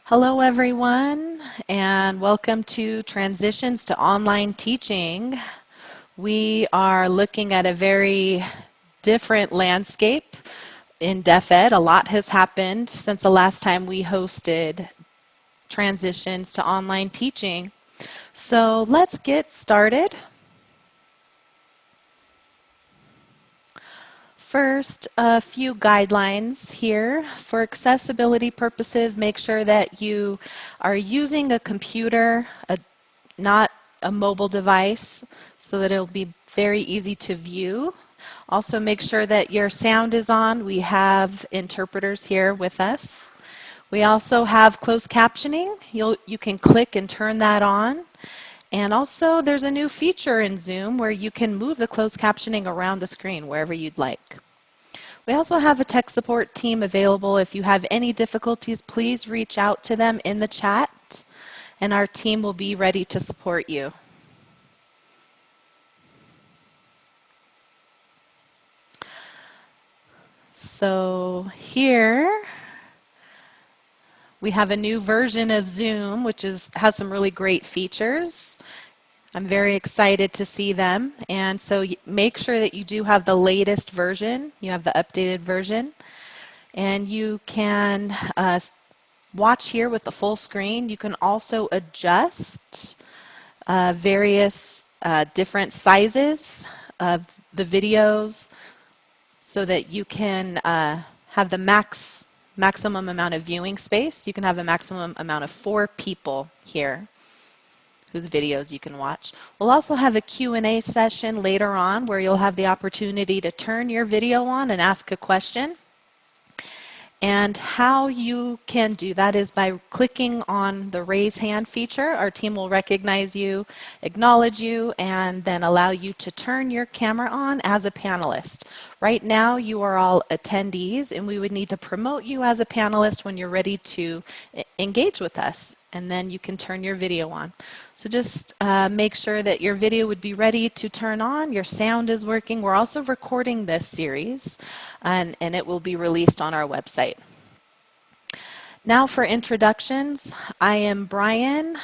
Hello everyone, and welcome to Transitions to Online Teaching. We are looking at a very different landscape in Deaf Ed. A lot has happened since the last time we hosted Transitions to Online Teaching. So let's get started. First, a few guidelines here. For accessibility purposes, make sure that you are using a computer, not a mobile device, so that it'll be very easy to view. Also, make sure that your sound is on. We have interpreters here with us. We also have closed captioning. You can click and turn that on. And also, there's a new feature in Zoom where you can move the closed captioning around the screen wherever you'd like. We also have a tech support team available. If you have any difficulties, please reach out to them in the chat, and our team will be ready to support you. So here we have a new version of Zoom, which has some really great features. I'm very excited to see them. And so make sure that you do have the latest version. You have the updated version. And you can watch here with the full screen. You can also adjust various different sizes of the videos so that you can have the maximum amount of viewing space. You can have a maximum amount of 4 people here whose videos you can watch. We'll also have a Q&A session later on where you'll have the opportunity to turn your video on and ask a question. And how you can do that is by clicking on the raise hand feature. Our team will recognize you, acknowledge you, and then allow you to turn your camera on as a panelist. Right now you are all attendees, and we would need to promote you as a panelist when you're ready to engage with us, and then you can turn your video on. So just make sure that your video would be ready to turn on, your sound is working. We're also recording this series, and it will be released on our website. Now for introductions, I am Brian.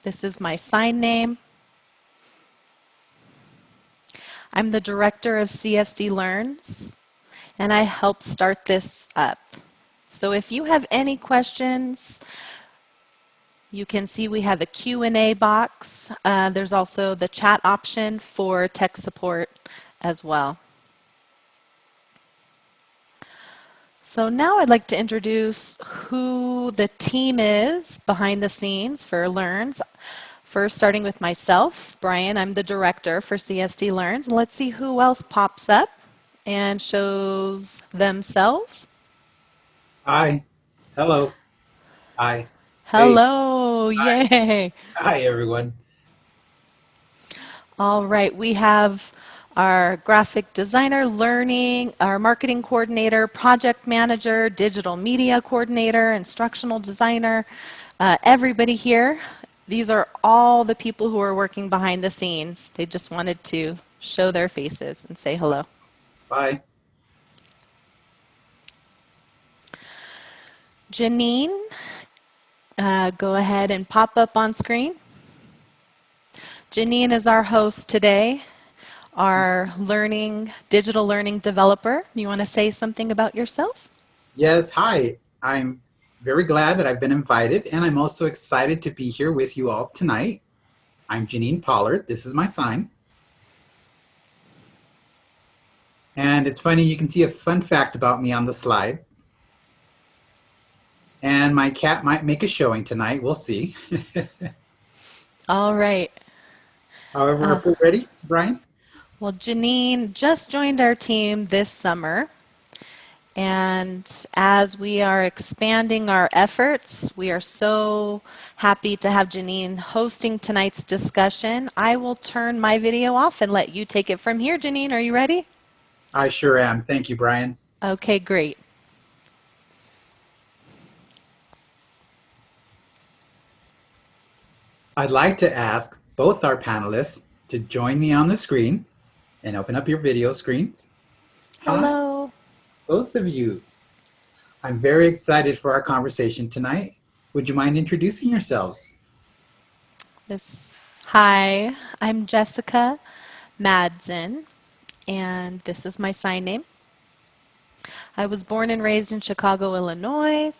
This is my sign name. I'm the director of CSD Learns, and I helped start this up. So if you have any questions, you can see we have a Q&A box. There's also the chat option for tech support as well. So now I'd like to introduce who the team is behind the scenes for Learns. First, starting with myself, Brian, I'm the director for CSD Learns. Let's see who else pops up and shows themselves. Hi. Hello. Hi. Hey. Hello, Hi. yay. Hi, everyone. All right, we have our graphic designer, learning, our marketing coordinator, project manager, digital media coordinator, instructional designer, everybody here. These are all the people who are working behind the scenes. They just wanted to show their faces and say hello. Bye. Jeanine, go ahead and pop up on screen. Jeanine is our host today, our digital learning developer. You want to say something about yourself? Yes, hi. I'm very glad that I've been invited, and I'm also excited to be here with you all tonight. I'm Jeanine Pollard. This is my sign. And it's funny, you can see a fun fact about me on the slide. And my cat might make a showing tonight. We'll see. All right. However, if we're ready, Brian? Well, Jeanine just joined our team this summer. And as we are expanding our efforts, we are so happy to have Jeanine hosting tonight's discussion. I will turn my video off and let you take it from here. Jeanine, are you ready? I sure am. Thank you, Brian. Okay, great. I'd like to ask both our panelists to join me on the screen and open up your video screens. Hi, Hello. both of you. I'm very excited for our conversation tonight. Would you mind introducing yourselves? Hi, I'm Jessica Madsen, and this is my sign name. I was born and raised in Chicago, Illinois.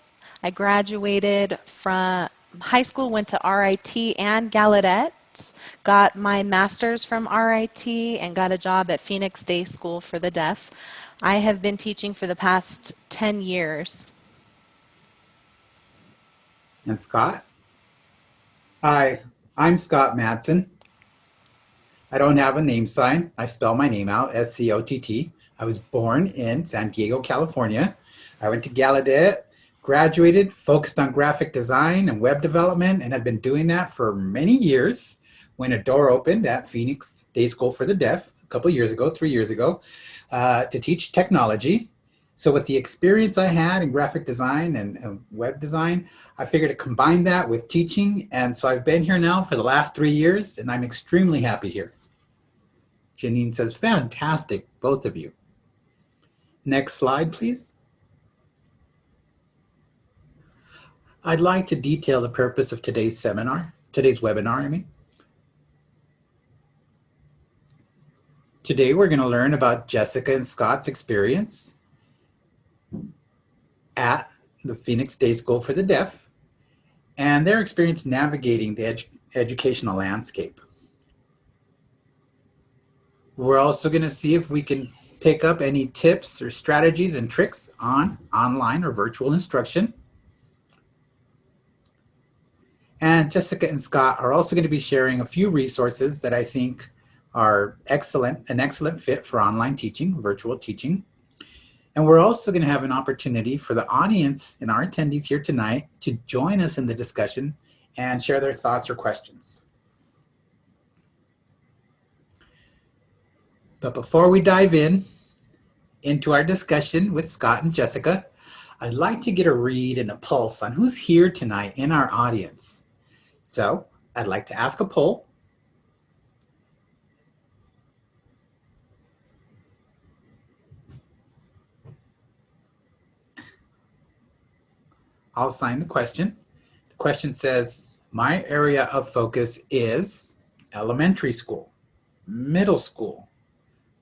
I graduated from high school, went to RIT and Gallaudet, got my master's from RIT, and got a job at Phoenix Day School for the Deaf. I have been teaching for the past 10 years. And Scott? Hi, I'm Scott Madsen. I don't have a name sign. I spell my name out, Scott. I was born in San Diego, California. I went to Gallaudet, graduated, focused on graphic design and web development, and have been doing that for many years when a door opened at Phoenix Day School for the Deaf a couple years ago, 3 years ago, to teach technology. So with the experience I had in graphic design and web design, I figured to combine that with teaching. And so I've been here now for the last 3 years, and I'm extremely happy here. Jeanine says, fantastic, both of you. Next slide, please. I'd like to detail the purpose of today's webinar, I mean. Today we're going to learn about Jessica and Scott's experience at the Phoenix Day School for the Deaf and their experience navigating the educational landscape. We're also going to see if we can pick up any tips or strategies and tricks on online or virtual instruction. And Jessica and Scott are also going to be sharing a few resources that I think are an excellent fit for online teaching, virtual teaching. And we're also going to have an opportunity for the audience and our attendees here tonight to join us in the discussion and share their thoughts or questions. But before we dive into our discussion with Scott and Jessica, I'd like to get a read and a pulse on who's here tonight in our audience. So I'd like to ask a poll. I'll assign the question. The question says, my area of focus is elementary school, middle school,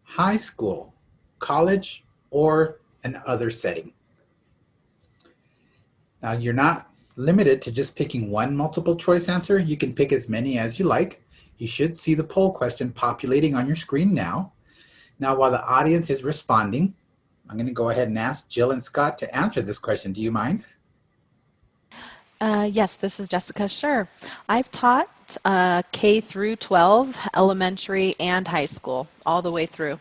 high school, college, or an other setting. Now, you're not limited to just picking one multiple choice answer. You can pick as many as you like. You should see the poll question populating on your screen now. Now, while the audience is responding, I'm going to go ahead and ask Jill and Scott to answer this question. Do you mind? Yes, this is Jessica. Sure. I've taught K through 12, elementary and high school, all the way through.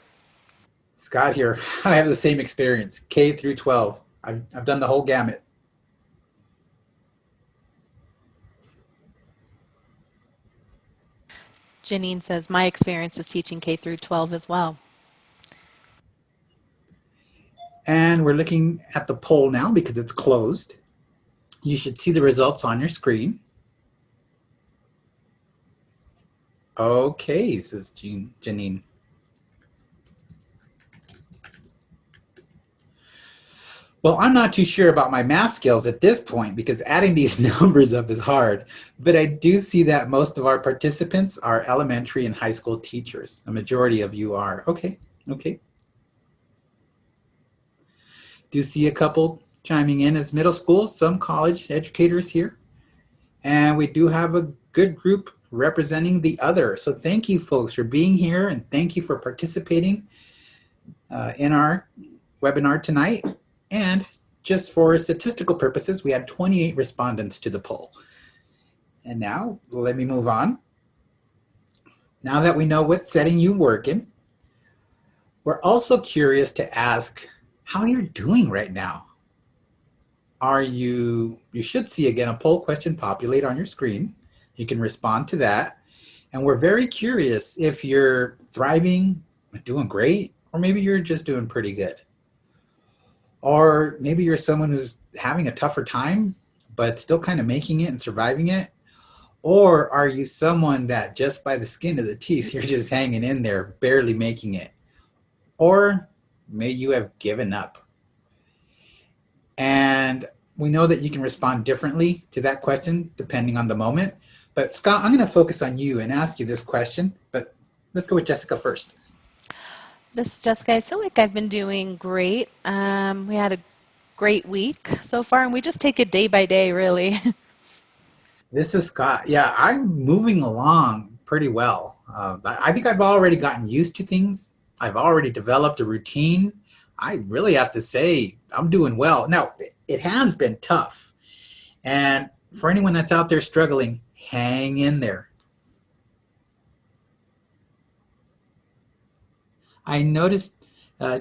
Scott here. I have the same experience, K through 12. I've done the whole gamut. Jeanine says, my experience was teaching K through 12 as well. And we're looking at the poll now because it's closed. You should see the results on your screen. Okay, says Jeanine. Well, I'm not too sure about my math skills at this point because adding these numbers up is hard, but I do see that most of our participants are elementary and high school teachers. A majority of you are. Okay. Do see a couple chiming in as middle school, some college educators here. And we do have a good group representing the other. So thank you folks for being here and thank you for participating in our webinar tonight. And just for statistical purposes, we had 28 respondents to the poll. And now let me move on. Now that we know what setting you work in, we're also curious to ask how you're doing right now. You should see again a poll question populate on your screen. You can respond to that. And we're very curious if you're thriving, doing great, or maybe you're just doing pretty good. Or maybe you're someone who's having a tougher time, but still kind of making it and surviving it. Or are you someone that just by the skin of the teeth, you're just hanging in there, barely making it? Or may you have given up. And we know that you can respond differently to that question depending on the moment. But Scott, I'm going to focus on you and ask you this question, but let's go with Jessica first. This is Jessica. I feel like I've been doing great. We had a great week so far, and we just take it day by day, really. This is Scott. Yeah, I'm moving along pretty well. I think I've already gotten used to things. I've already developed a routine. I really have to say I'm doing well. Now, it has been tough. And for anyone that's out there struggling, hang in there. I noticed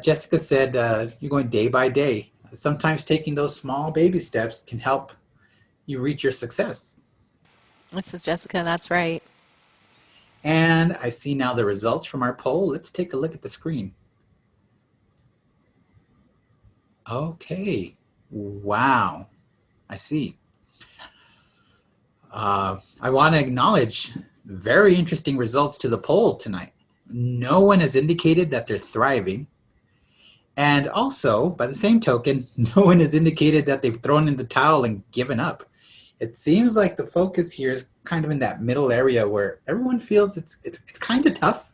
Jessica said you're going day by day. Sometimes taking those small baby steps can help you reach your success. This is Jessica. That's right. And I see now the results from our poll. Let's take a look at the screen. Okay. Wow. I see. I want to acknowledge very interesting results to the poll tonight. No one has indicated that they're thriving. And also, by the same token, no one has indicated that they've thrown in the towel and given up. It seems like the focus here is kind of in that middle area where everyone feels it's kind of tough,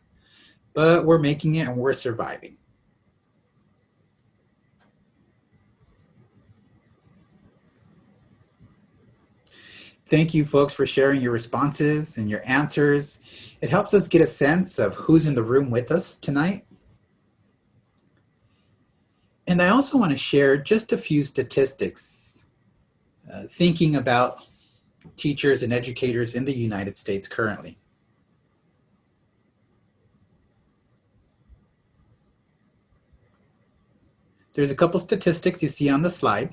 but we're making it and we're surviving. Thank you, folks, for sharing your responses and your answers. It helps us get a sense of who's in the room with us tonight. And I also want to share just a few statistics, thinking about teachers and educators in the United States currently. There's a couple statistics you see on the slide.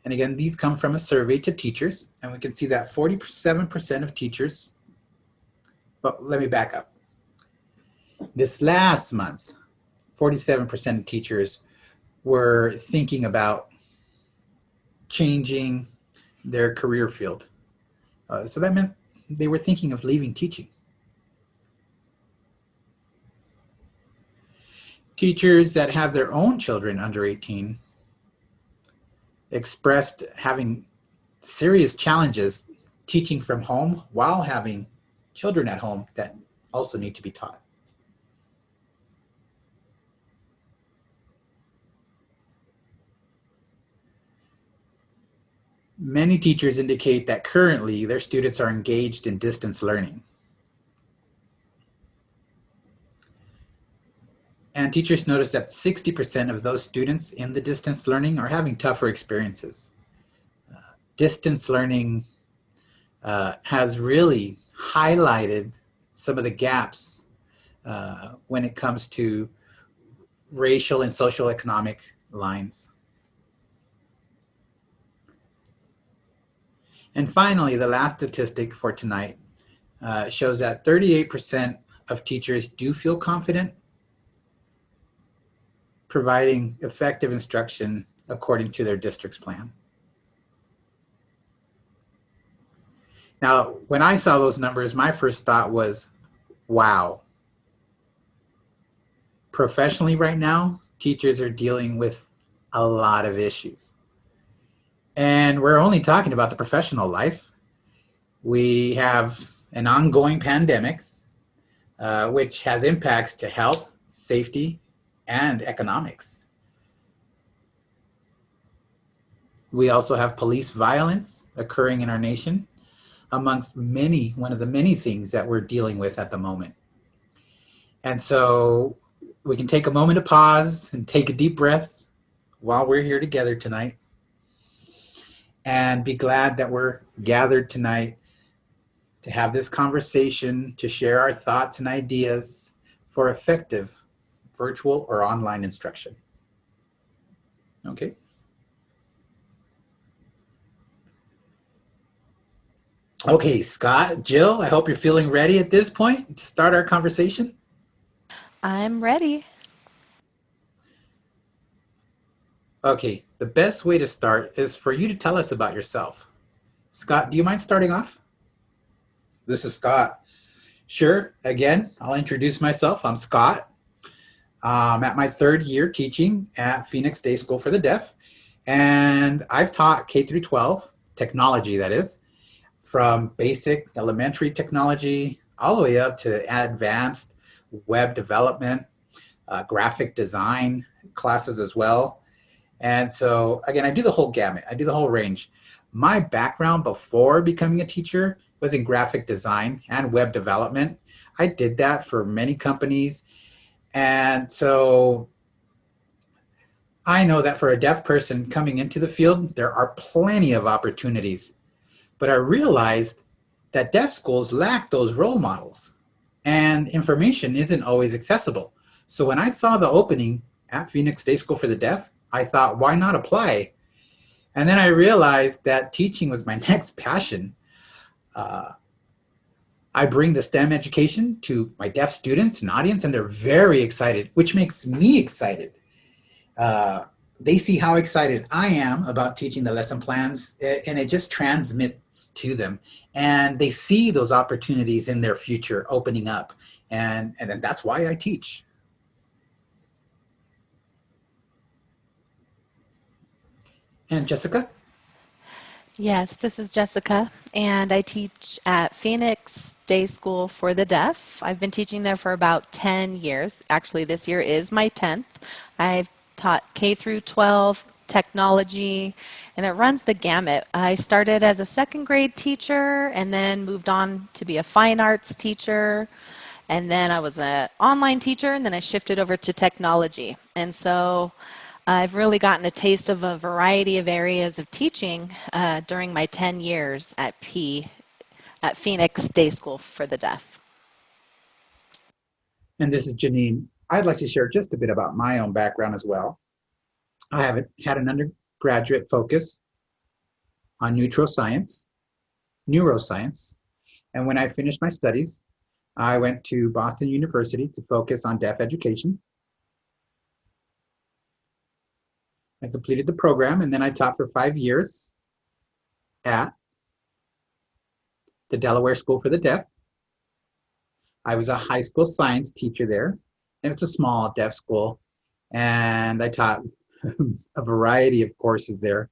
And again, these come from a survey to teachers. And we can see that 47% of teachers, but let me back up. This last month, 47% of teachers were thinking about changing their career field. So that meant they were thinking of leaving teaching. Teachers that have their own children under 18 expressed having serious challenges teaching from home while having children at home that also need to be taught. Many teachers indicate that currently their students are engaged in distance learning. And teachers notice that 60% of those students in the distance learning are having tougher experiences. Distance learning has really highlighted some of the gaps when it comes to racial and social economic lines. And finally, the last statistic for tonight shows that 38% of teachers do feel confident providing effective instruction according to their district's plan. Now, when I saw those numbers, my first thought was, wow. Professionally right now, teachers are dealing with a lot of issues. And we're only talking about the professional life. We have an ongoing pandemic, which has impacts to health, safety, and economics. We also have police violence occurring in our nation, amongst one of the many things that we're dealing with at the moment. And so we can take a moment to pause and take a deep breath while we're here together tonight and be glad that we're gathered tonight to have this conversation, to share our thoughts and ideas for effective virtual or online instruction. Okay. Okay, Scott, Jill, I hope you're feeling ready at this point to start our conversation. I'm ready. Okay, the best way to start is for you to tell us about yourself. Scott, do you mind starting off? This is Scott. Sure, again, I'll introduce myself. I'm Scott. I'm at my third year teaching at Phoenix Day School for the Deaf. And I've taught K through 12, technology that is, from basic elementary technology all the way up to advanced web development, graphic design classes as well. And so, again, I do the whole gamut, I do the whole range. My background before becoming a teacher was in graphic design and web development. I did that for many companies. And so I know that for a deaf person coming into the field, there are plenty of opportunities. But I realized that deaf schools lack those role models and information isn't always accessible. So when I saw the opening at Phoenix Day School for the Deaf, I thought, why not apply? And then I realized that teaching was my next passion. Uh, I bring the STEM education to my deaf students and audience, and they're very excited, which makes me excited. Uh, they see how excited I am about teaching the lesson plans, and it just transmits to them. And they see those opportunities in their future opening up. And that's why I teach. And Jessica? Yes, this is Jessica, and I teach at Phoenix Day School for the Deaf. I've been teaching there for about 10 years. Actually, this year is my 10th. I've taught K through 12, technology, and it runs the gamut. I started as a second grade teacher and then moved on to be a fine arts teacher. And then I was an online teacher, and then I shifted over to technology. And so I've really gotten a taste of a variety of areas of teaching during my 10 years at Phoenix Day School for the Deaf. And this is Jeanine. I'd like to share just a bit about my own background as well. I have had an undergraduate focus on neuroscience, and when I finished my studies, I went to Boston University to focus on deaf education. I completed the program, and then I taught for 5 years at the Delaware School for the Deaf. I was a high school science teacher there, and it's a small deaf school, and I taught a variety of courses there.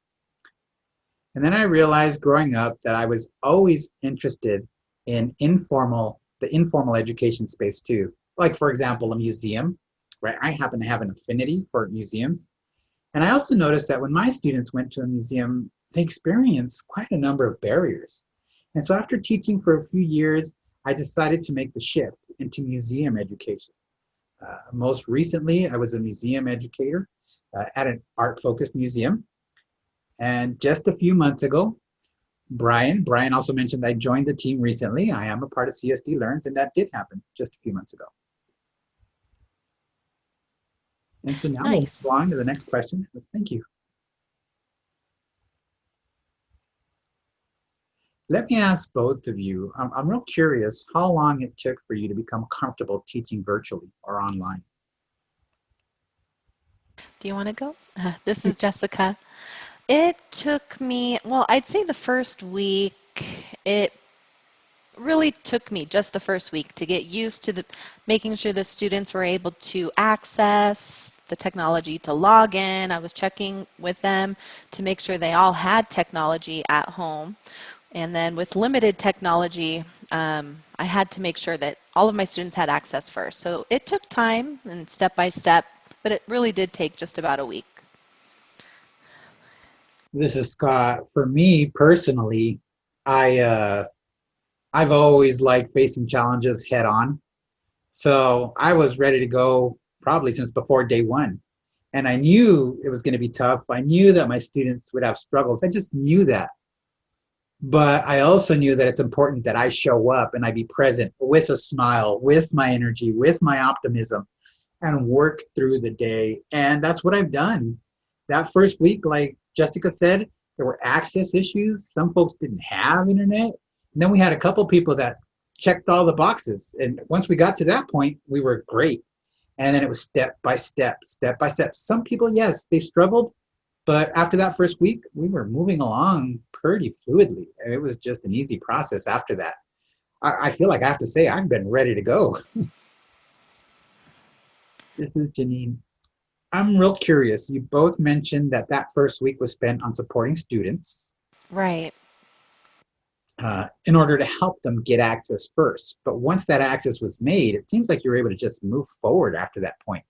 And then I realized growing up that I was always interested in the informal education space too. Like, for example, a museum, right? I happen to have an affinity for museums. And I also noticed that when my students went to a museum, they experienced quite a number of barriers. And so after teaching for a few years, I decided to make the shift into museum education. Most recently, I was a museum educator at an art-focused museum. And just a few months ago, Brian also mentioned I joined the team recently. I am a part of CSD Learns, and that did happen just a few months ago. And so now we'll Nice. move on to the next question. Thank you. Let me ask both of you, I'm real curious how long it took for you to become comfortable teaching virtually or online. Do you want to go? This is Jessica. It took me, well, I'd say the first week, it really took me just the first week to get used to making sure the students were able to access the technology to log in. I was checking with them to make sure they all had technology at home. And then with limited technology, I had to make sure that all of my students had access first. So it took time and step by step, but it really did take just about a week. This is Scott. For me personally, I I've always liked facing challenges head on. So I was ready to go probably since before day one. And I knew it was going to be tough. I knew that my students would have struggles. I just knew that. But I also knew that it's important that I show up and I be present with a smile, with my energy, with my optimism, and work through the day. And that's what I've done. That first week, like Jessica said, there were access issues. Some folks didn't have internet. And then we had a couple people that checked all the boxes. And once we got to that point, we were great. And then it was step by step, step by step. Some people, yes, they struggled. But after that first week, we were moving along pretty fluidly. And it was just an easy process after that. I feel like I have to say, I've been ready to go. This is Jeanine. I'm real curious. You both mentioned that that first week was spent on supporting students Right. in order to help them get access first. But once that access was made, it seems like you were able to just move forward after that point.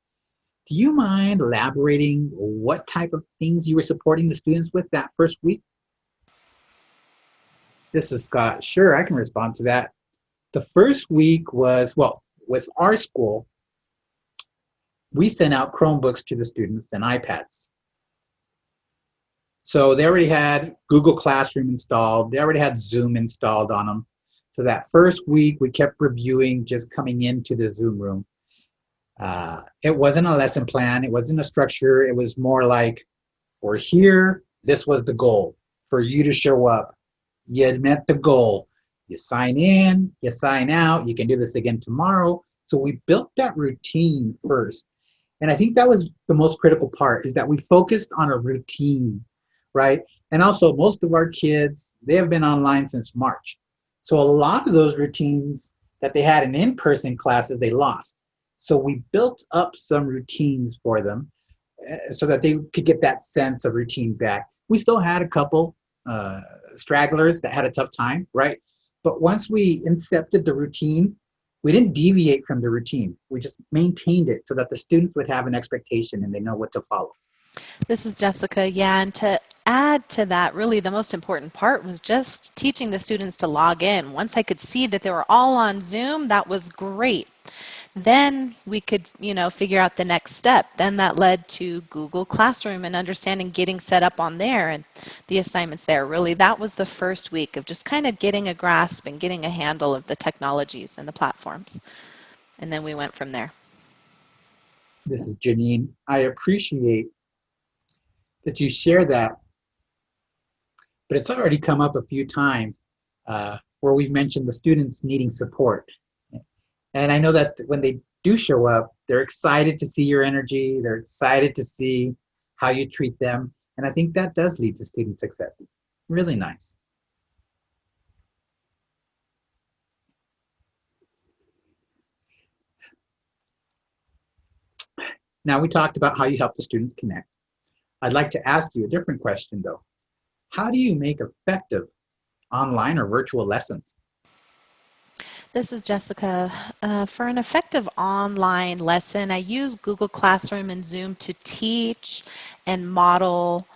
Do you mind elaborating what type of things you were supporting the students with that first week? This is Scott. Sure, I can respond to that. The first week was, well, with our school, we sent out Chromebooks to the students and iPads. So they already had Google Classroom installed. They already had Zoom installed on them. So that first week, we kept reviewing just coming into the Zoom room. It wasn't a lesson plan. It wasn't a structure. It was more like, we're here. This was the goal for you to show up. You met the goal. You sign in, you sign out. You can do this again tomorrow. So we built that routine first. And I think that was the most critical part, is that we focused on a routine, right? And also, most of our kids, they have been online since March. So a lot of those routines that they had in in-person classes, they lost. So we built up some routines for them so that they could get that sense of routine back. We still had a couple stragglers that had a tough time, right? But once we incepted the routine, we didn't deviate from the routine. We just maintained it so that the students would have an expectation and they know what to follow. This is Jessica. Yeah, and to add to that, really the most important part was just teaching the students to log in. Once I could see that they were all on Zoom, that was great. Then we could, figure out the next step. Then that led to Google Classroom and understanding getting set up on there and the assignments there. Really, that was the first week of just kind of getting a grasp and getting a handle of the technologies and the platforms. And then we went from there. This is Jeanine. I appreciate that you share that, but it's already come up a few times where we've mentioned the students needing support. And I know that when they do show up, they're excited to see your energy. They're excited to see how you treat them. And I think that does lead to student success. Really nice. Now we talked about how you help the students connect. I'd like to ask you a different question though. How do you make effective online or virtual lessons? This is Jessica. For an effective online lesson, I use Google Classroom and Zoom to teach and model.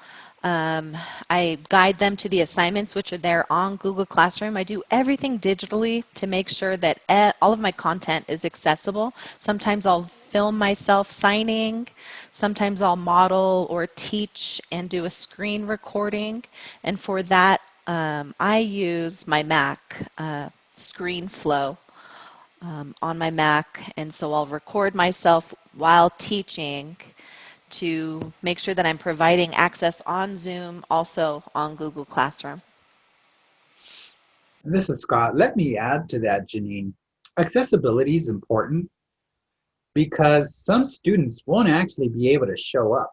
I guide them to the assignments which are there on Google Classroom. I do everything digitally to make sure that all of my content is accessible. Sometimes I'll film myself signing. Sometimes I'll model or teach and do a screen recording. And for that, I use my Mac. ScreenFlow on my Mac, and so I'll record myself while teaching to make sure that I'm providing access on Zoom, also on Google Classroom. And this is Scott. Let me add to that, Jeanine. Accessibility is important because some students won't actually be able to show up.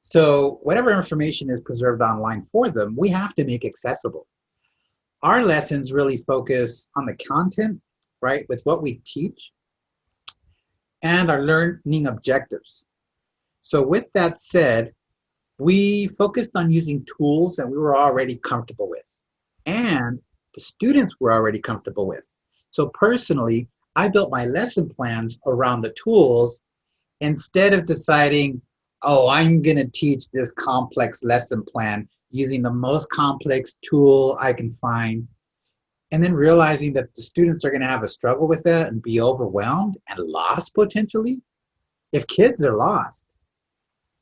So whatever information is preserved online for them, we have to make accessible. Our lessons really focus on the content, right, with what we teach and our learning objectives. So with that said, we focused on using tools that we were already comfortable with and the students were already comfortable with. So personally, I built my lesson plans around the tools instead of deciding, oh, I'm going to teach this complex lesson plan using the most complex tool I can find, and then realizing that the students are going to have a struggle with that and be overwhelmed and lost potentially. If kids are lost,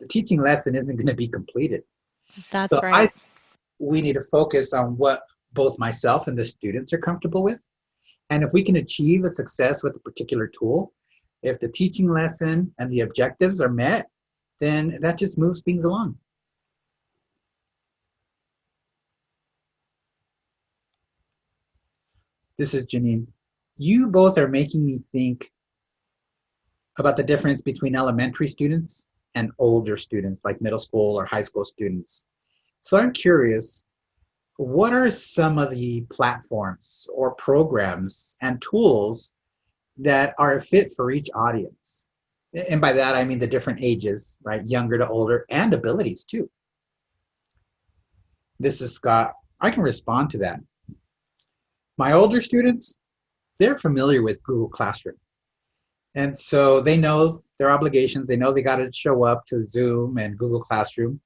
the teaching lesson isn't going to be completed. That's So I right. we need to focus on what both myself and the students are comfortable with. And if we can achieve a success with a particular tool, if the teaching lesson and the objectives are met, then that just moves things along. This is Jeanine. You both are making me think about the difference between elementary students and older students, like middle school or high school students. So I'm curious, what are some of the platforms or programs and tools that are a fit for each audience? And by that, I mean the different ages, right? Younger to older, and abilities too. This is Scott. I can respond to that. My older students, they're familiar with Google Classroom. And so they know their obligations. They know they got to show up to Zoom and Google Classroom.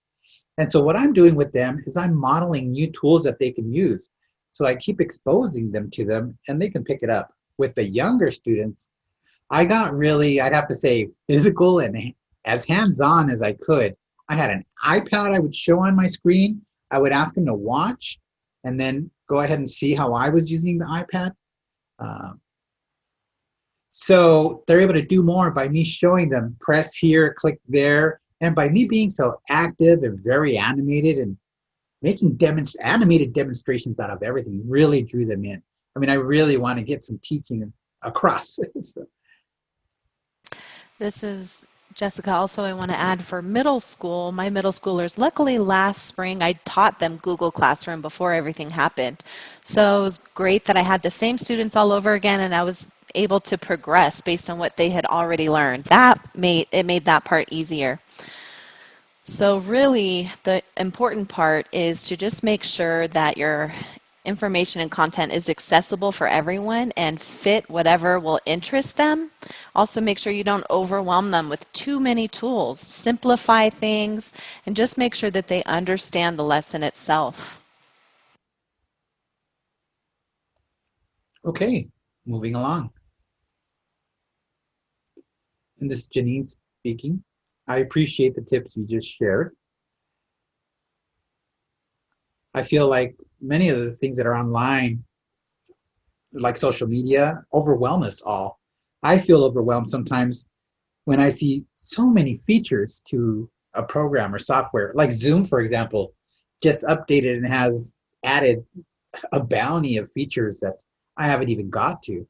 And so what I'm doing with them is I'm modeling new tools that they can use. So I keep exposing them to them and they can pick it up. With the younger students, I got really, I'd have to say, physical and as hands-on as I could. I had an iPad I would show on my screen. I would ask them to watch and then go ahead and see how I was using the iPad. Um, so they're able to do more by me showing them press here, click there, and by me being so active and very animated and making animated demonstrations out of everything really drew them in. I mean, I really want to get some teaching across. So, This is Jessica. Also, I want to add for middle school, my middle schoolers, luckily last spring I taught them Google Classroom before everything happened. So it was great that I had the same students all over again and I was able to progress based on what they had already learned. It made that part easier. So really, the important part is to just make sure that your information and content is accessible for everyone and fit whatever will interest them. Also, make sure you don't overwhelm them with too many tools. Simplify things and just make sure that they understand the lesson itself. okay, moving along. And this is Jeanine speaking. I appreciate the tips you just shared. I feel like many of the things that are online, like social media, overwhelm us all. I feel overwhelmed sometimes when I see so many features to a program or software, like Zoom, for example, just updated and has added a bounty of features that I haven't even got to.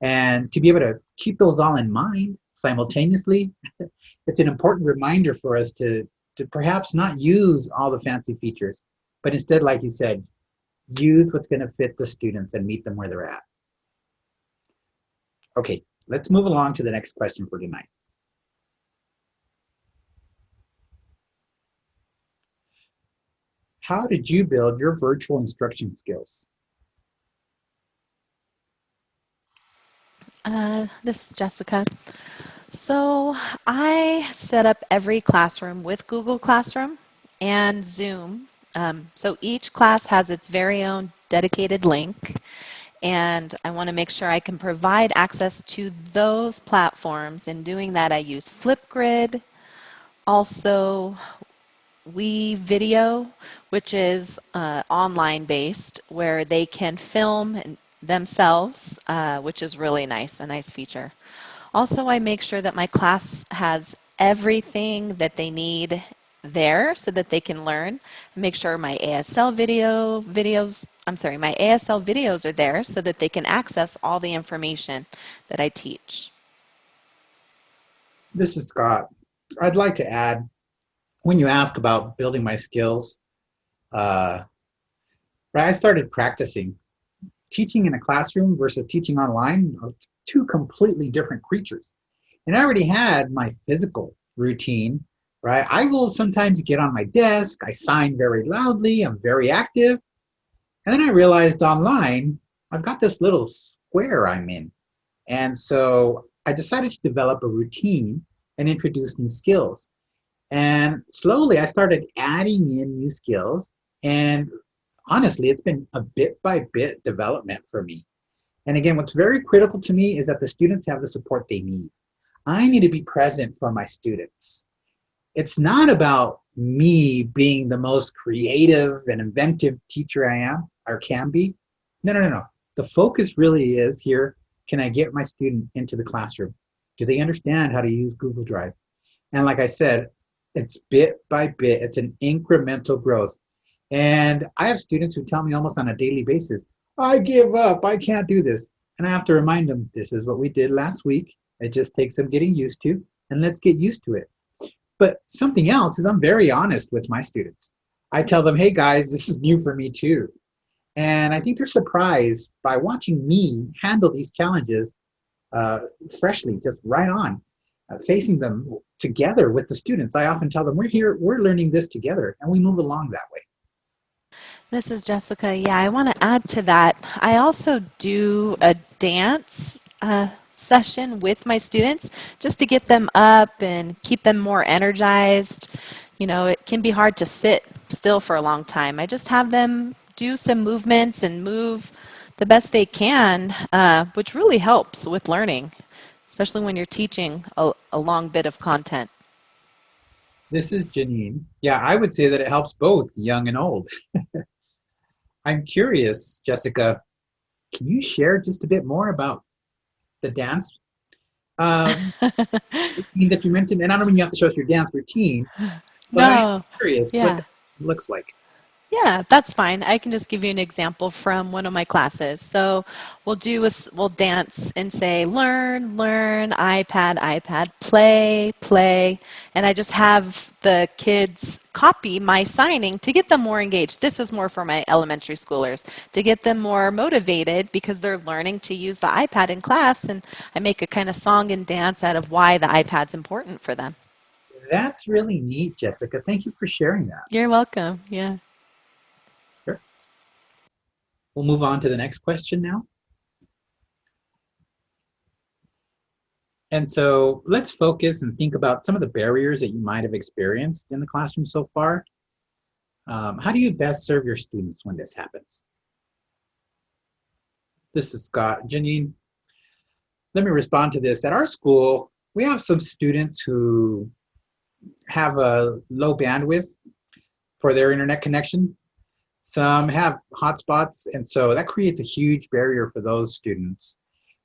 And to be able to keep those all in mind simultaneously, it's an important reminder for us to perhaps not use all the fancy features, but instead, like you said, use what's going to fit the students and meet them where they're at. Okay, let's move along to the next question for tonight. How did you build your virtual instruction skills? This is Jessica. So I set up every classroom with Google Classroom and Zoom. So each class has its very own dedicated link, and I want to make sure I can provide access to those platforms. In doing that, I use Flipgrid, also Video, which is online based, where they can film themselves, which is really nice, a nice feature. Also, I make sure that my class has everything that they need there so that they can learn. Make sure my my ASL videos are there so that they can access all the information that I teach. This is Scott. I'd like to add, when you ask about building my skills, uh, I started practicing. Teaching in a classroom versus teaching online are two completely different creatures. And I already had my physical routine, right? I will sometimes get on my desk, I sign very loudly, I'm very active. And then I realized online, I've got this little square I'm in. And so I decided to develop a routine and introduce new skills. And slowly I started adding in new skills. And honestly, it's been a bit by bit development for me. And again, what's very critical to me is that the students have the support they need. I need to be present for my students. It's not about me being the most creative and inventive teacher I am or can be. No, no, no, no. The focus really is here, can I get my student into the classroom? Do they understand how to use Google Drive? And like I said, it's bit by bit, it's an incremental growth. And I have students who tell me almost on a daily basis, I give up, I can't do this. And I have to remind them, this is what we did last week. It just takes some getting used to, and let's get used to it. But something else is I'm very honest with my students. I tell them, hey guys, this is new for me too. And I think they're surprised by watching me handle these challenges freshly, just right on. facing them together with the students. I often tell them, we're here, we're learning this together, and we move along that way. This is Jessica. Yeah, I want to add to that. I also do a dance session with my students just to get them up and keep them more energized. You know, it can be hard to sit still for a long time. I just have them do some movements and move the best they can, which really helps with learning, especially when you're teaching a long bit of content. This is Jeanine. Yeah, I would say that it helps both young and old. I'm curious, Jessica, can you share just a bit more about the dance routine that you mentioned? And I don't mean you have to show us your dance routine, but I am No, curious what yeah. that looks like. Yeah, that's fine. I can just give you an example from one of my classes. So we'll dance and say learn, learn, iPad, iPad, play, play, and I just have the kids copy my signing to get them more engaged. This is more for my elementary schoolers to get them more motivated because they're learning to use the iPad in class, and I make a kind of song and dance out of why the iPad's important for them. That's really neat, Jessica. Thank you for sharing that. You're welcome. Yeah. Sure. We'll move on to the next question now. And so let's focus and think about some of the barriers that you might have experienced in the classroom so far. How do you best serve your students when this happens? This is Scott. Jeanine, let me respond to this. At our school, we have some students who have a low bandwidth for their internet connection. Some have hotspots, and so that creates a huge barrier for those students.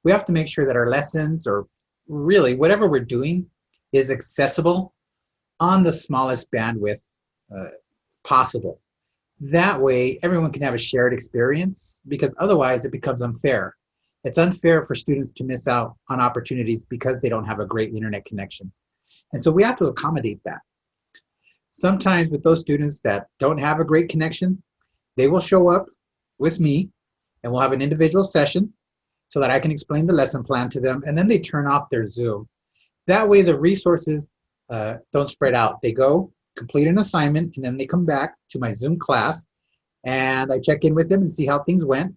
We have to make sure that our lessons, or really whatever we're doing, is accessible on the smallest bandwidth possible. That way, everyone can have a shared experience, because otherwise it becomes unfair. It's unfair for students to miss out on opportunities because they don't have a great internet connection. And so we have to accommodate that. Sometimes with those students that don't have a great connection, they will show up with me and we'll have an individual session so that I can explain the lesson plan to them, and then they turn off their Zoom. That way the resources don't spread out. They go, complete an assignment, and then they come back to my Zoom class and I check in with them and see how things went.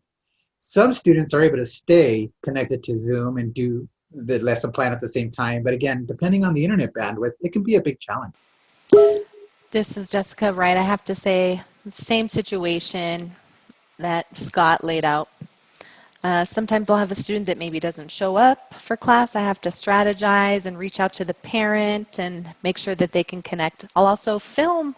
Some students are able to stay connected to Zoom and do the lesson plan at the same time. But again, depending on the internet bandwidth, it can be a big challenge. This is Jessica Wright. I have to say, same situation that Scott laid out. Sometimes I'll have a student that maybe doesn't show up for class. I have to strategize and reach out to the parent and make sure that they can connect. I'll also film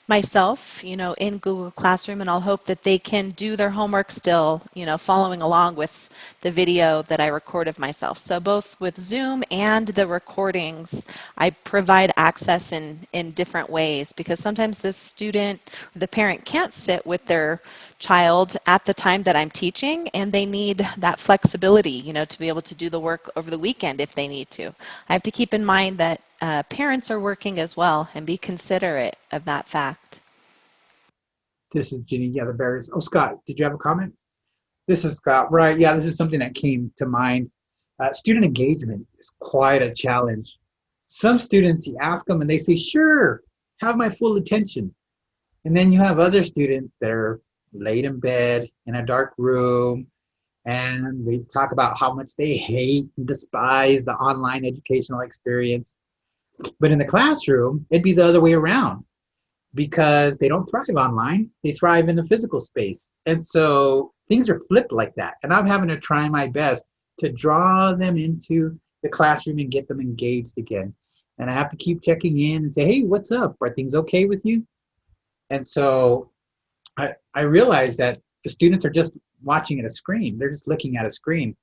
myself, in Google Classroom, and I'll hope that they can do their homework still, following along with the video that I record of myself. So both with Zoom and the recordings, I provide access in different ways, because sometimes the student, the parent can't sit with their child at the time that I'm teaching, and they need that flexibility, to be able to do the work over the weekend if they need to. I have to keep in mind that parents are working as well, and be considerate of that fact. This is Ginny. Yeah, the barriers. Oh, Scott, did you have a comment? This is Scott. Right. Yeah, this is something that came to mind. Student engagement is quite a challenge. Some students, you ask them and they say, sure, have my full attention. And then you have other students that are laid in bed in a dark room, and they talk about how much they hate and despise the online educational experience. But in the classroom, it'd be the other way around, because they don't thrive online, they thrive in a physical space. And so things are flipped like that. And I'm having to try my best to draw them into the classroom and get them engaged again. And I have to keep checking in and say, hey, what's up? Are things okay with you? And so I realize that the students are just watching at a screen. They're just looking at a screen.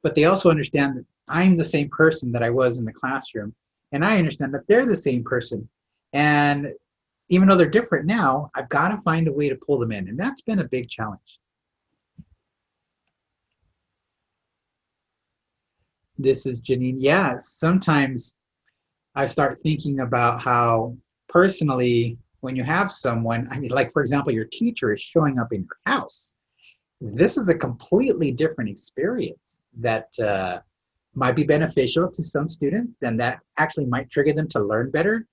But they also understand that I'm the same person that I was in the classroom. And I understand that they're the same person. And even though they're different now, I've got to find a way to pull them in. And that's been a big challenge. This is Jeanine. Yeah, sometimes I start thinking about how personally, when you have someone, I mean, like, for example, your teacher is showing up in your house. This is a completely different experience that might be beneficial to some students, and that actually might trigger them to learn better.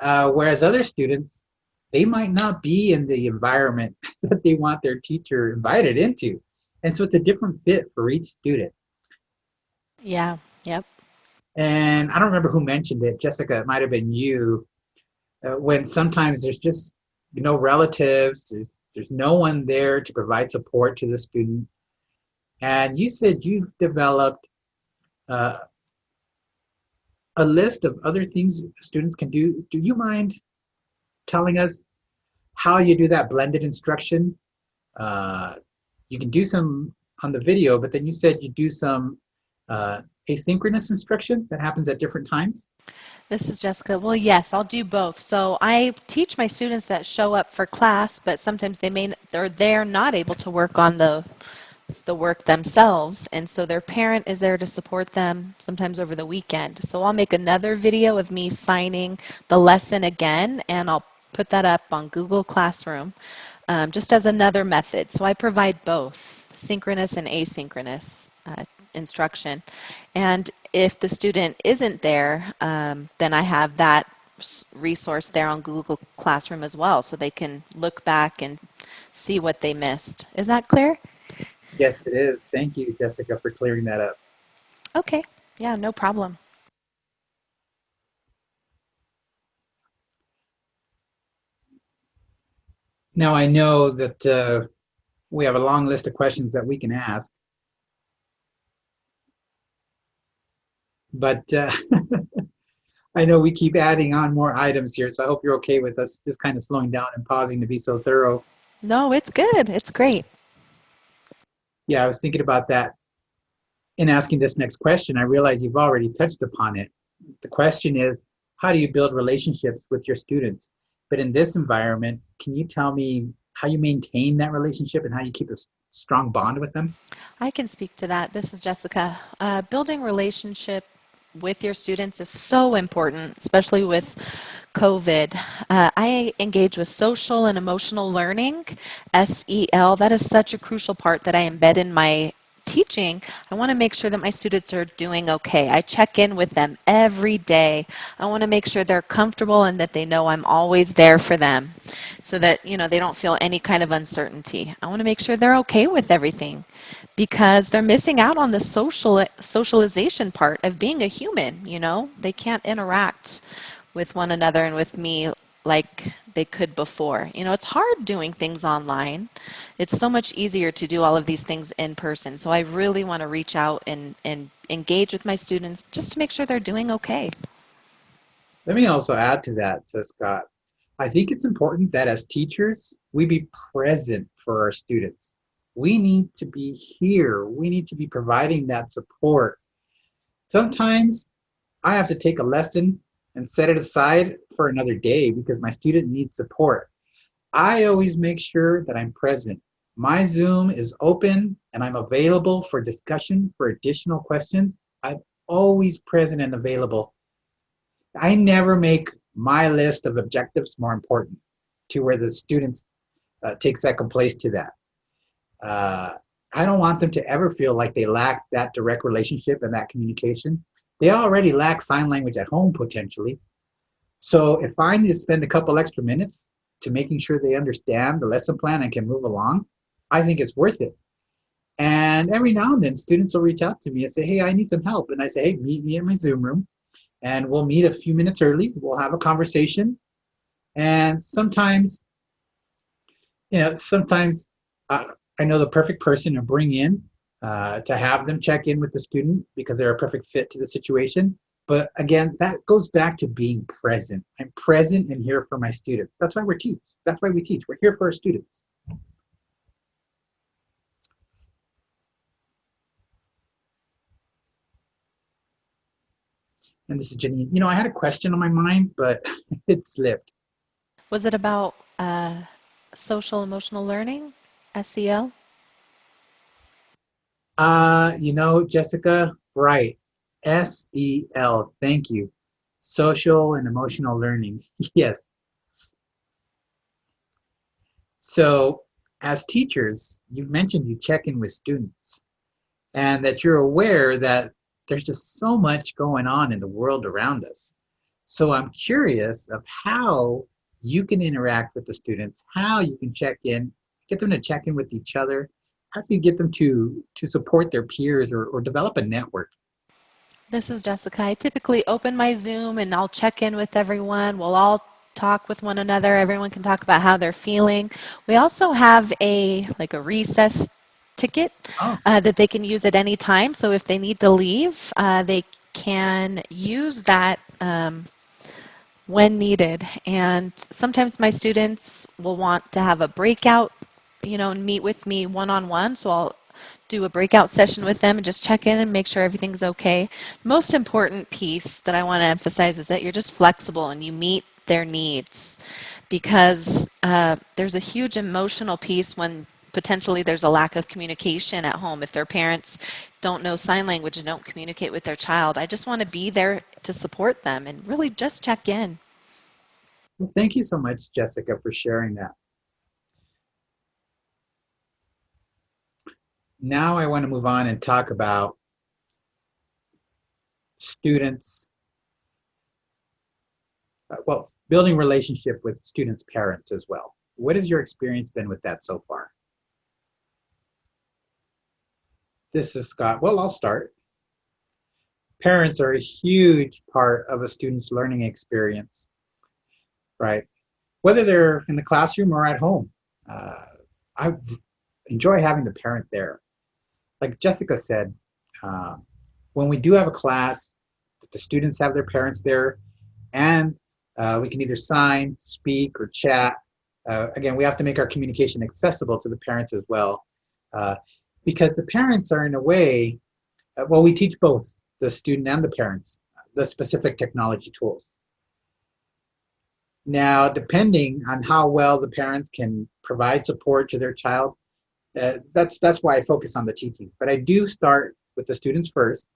Whereas other students, they might not be in the environment that they want their teacher invited into. And so it's a different fit for each student. Yeah, yep. And I don't remember who mentioned it. Jessica, it might have been you. When sometimes there's just no relatives, there's no one there to provide support to the student. And you said you've developed uh, a list of other things students can do. Do you mind telling us how you do that blended instruction? Uh, you can do some on the video, but then you said you do some asynchronous instruction that happens at different times. This is Jessica. Well, yes, I'll do both. So I teach my students that show up for class, but sometimes they're not able to work on the work themselves, and so their parent is there to support them sometimes over the weekend. So I'll make another video of me signing the lesson again, and I'll put that up on Google Classroom just as another method. So I provide both synchronous and asynchronous instruction. And if the student isn't there, then I have that resource there on Google Classroom as well, so they can look back and see what they missed. Is that clear? Yes, it is. Thank you, Jessica, for clearing that up. Okay. Yeah, no problem. Now I know that we have a long list of questions that we can ask, but I know we keep adding on more items here, so I hope you're okay with us just kind of slowing down and pausing to be so thorough. No, it's good. It's great. Yeah, I was thinking about that in asking this next question. I realize you've already touched upon it. The question is, how do you build relationships with your students? But in this environment, can you tell me how you maintain that relationship and how you keep a strong bond with them? I can speak to that. This is Jessica. Building relationship with your students is so important, especially with COVID. I engage with social and emotional learning, SEL. That is such a crucial part that I embed in my teaching. I want to make sure that my students are doing okay. I check in with them every day. I want to make sure they're comfortable and that they know I'm always there for them so that, they don't feel any kind of uncertainty. I want to make sure they're okay with everything because they're missing out on the socialization part of being a human. They can't interact with one another and with me like they could before. It's hard doing things online. It's so much easier to do all of these things in person. So I really want to reach out and engage with my students just to make sure they're doing okay. Let me also add to that, says Scott. I think it's important that as teachers, we be present for our students. We need to be here. We need to be providing that support. Sometimes I have to take a lesson and set it aside for another day because my student needs support. I always make sure that I'm present. My Zoom is open and I'm available for discussion for additional questions. I'm always present and available. I never make my list of objectives more important to where the students take second place to that. Uh, I don't want them to ever feel like they lack that direct relationship and that communication. They already lack sign language at home potentially. So if I need to spend a couple extra minutes to making sure they understand the lesson plan and can move along, I think it's worth it. And every now and then students will reach out to me and say, hey, I need some help. And I say, hey, meet me in my Zoom room and we'll meet a few minutes early. We'll have a conversation. And sometimes I know the perfect person to bring in to have them check in with the student because they're a perfect fit to the situation. But again, that goes back to being present. I'm present and here for my students. That's why we teach. That's why we teach. We're here for our students. And this is Jeanine. I had a question on my mind, but it slipped. Was it about social emotional learning, SEL? Jessica, right. SEL. Thank you. Social and emotional learning. Yes. So, as teachers, you've mentioned you check in with students and that you're aware that there's just so much going on in the world around us. So I'm curious of how you can interact with the students, how you can check in, get them to check in with each other, how do you get them to support their peers or develop a network? This is Jessica. I typically open my Zoom and I'll check in with everyone. We'll all talk with one another. Everyone can talk about how they're feeling. We also have a recess ticket Oh, that they can use at any time. So if they need to leave, they can use that when needed. And sometimes my students will want to have a breakout, and meet with me one-on-one. So I'll do a breakout session with them and just check in and make sure everything's okay. Most important piece that I want to emphasize is that you're just flexible and you meet their needs, because there's a huge emotional piece when potentially there's a lack of communication at home. If their parents don't know sign language and don't communicate with their child, I just want to be there to support them and really just check in. well, thank you so much, Jessica, for sharing that. Now I want to move on and talk about students, well, building relationship with students' parents as well. What has your experience been with that so far? This is Scott. Well, I'll start. Parents are a huge part of a student's learning experience, right? Whether they're in the classroom or at home. I enjoy having the parent there. Like Jessica said, uh, when we do have a class, the students have their parents there, and we can either sign, speak, or chat. Again, we have to make our communication accessible to the parents as well, uh, because the parents are in a way, well, we teach both the student and the parents the specific technology tools. Now, depending on how well the parents can provide support to their child, that's why I focus on the teaching. But I do start with the students first,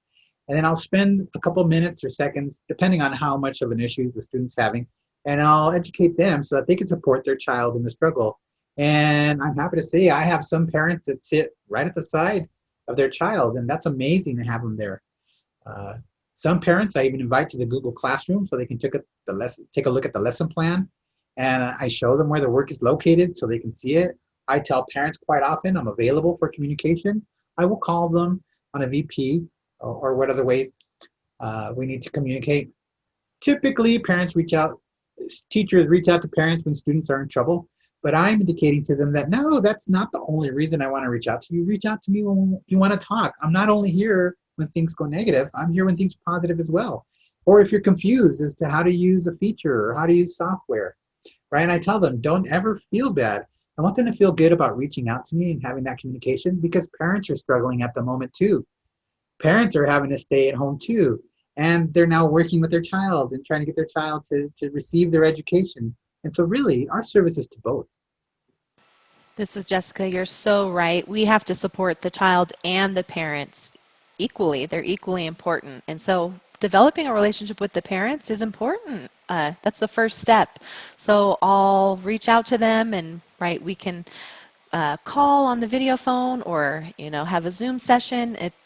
and then I'll spend a couple minutes or seconds, depending on how much of an issue the student's having, and I'll educate them so that they can support their child in the struggle. And I'm happy to say I have some parents that sit right at the side of their child, and that's amazing to have them there. Uh, some parents I even invite to the Google Classroom so they can take a look at the lesson plan, and I show them where the work is located so they can see it. I tell parents quite often I'm available for communication. I will call them on a VP or what other ways we need to communicate. Typically, teachers reach out to parents when students are in trouble, but I'm indicating to them that no, that's not the only reason I want to reach out to you. Reach out to me when you want to talk. I'm not only here when things go negative, I'm here when things are positive as well. Or if you're confused as to how to use a feature or how to use software, right? And I tell them, don't ever feel bad. I want them to feel good about reaching out to me and having that communication, because parents are struggling at the moment too. Parents are having to stay at home too, and they're now working with their child and trying to get their child to receive their education. And so really, our service is to both. This is Jessica. You're so right. We have to support the child and the parents equally. They're equally important. And so developing a relationship with the parents is important. That's the first step. So I'll reach out to them, and right, we can call on the video phone, or have a Zoom session. It's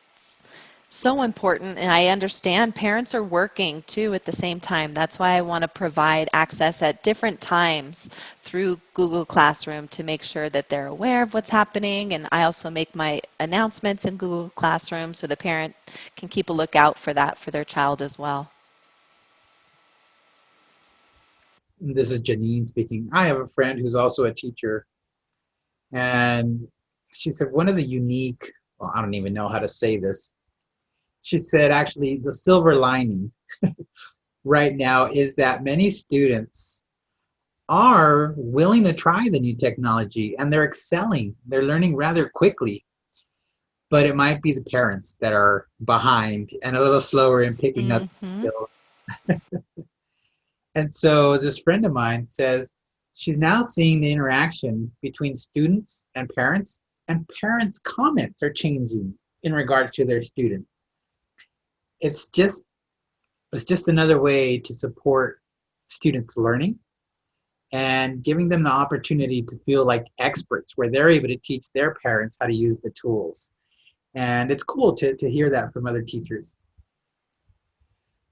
so important, and I understand parents are working too at the same time. That's why I want to provide access at different times through Google Classroom to make sure that they're aware of what's happening. And I also make my announcements in Google Classroom so the parent can keep a lookout for that for their child as well. This is Jeanine speaking. I have a friend who's also a teacher, and she said one of the unique, well, I don't even know how to say this. She said actually the silver lining right now is that many students are willing to try the new technology and they're excelling. They're learning rather quickly, but it might be the parents that are behind and a little slower in picking up Hmm. skills. And so this friend of mine says she's now seeing the interaction between students and parents' comments are changing in regard to their students. It's just another way to support students' learning and giving them the opportunity to feel like experts, where they're able to teach their parents how to use the tools. And it's cool to hear that from other teachers.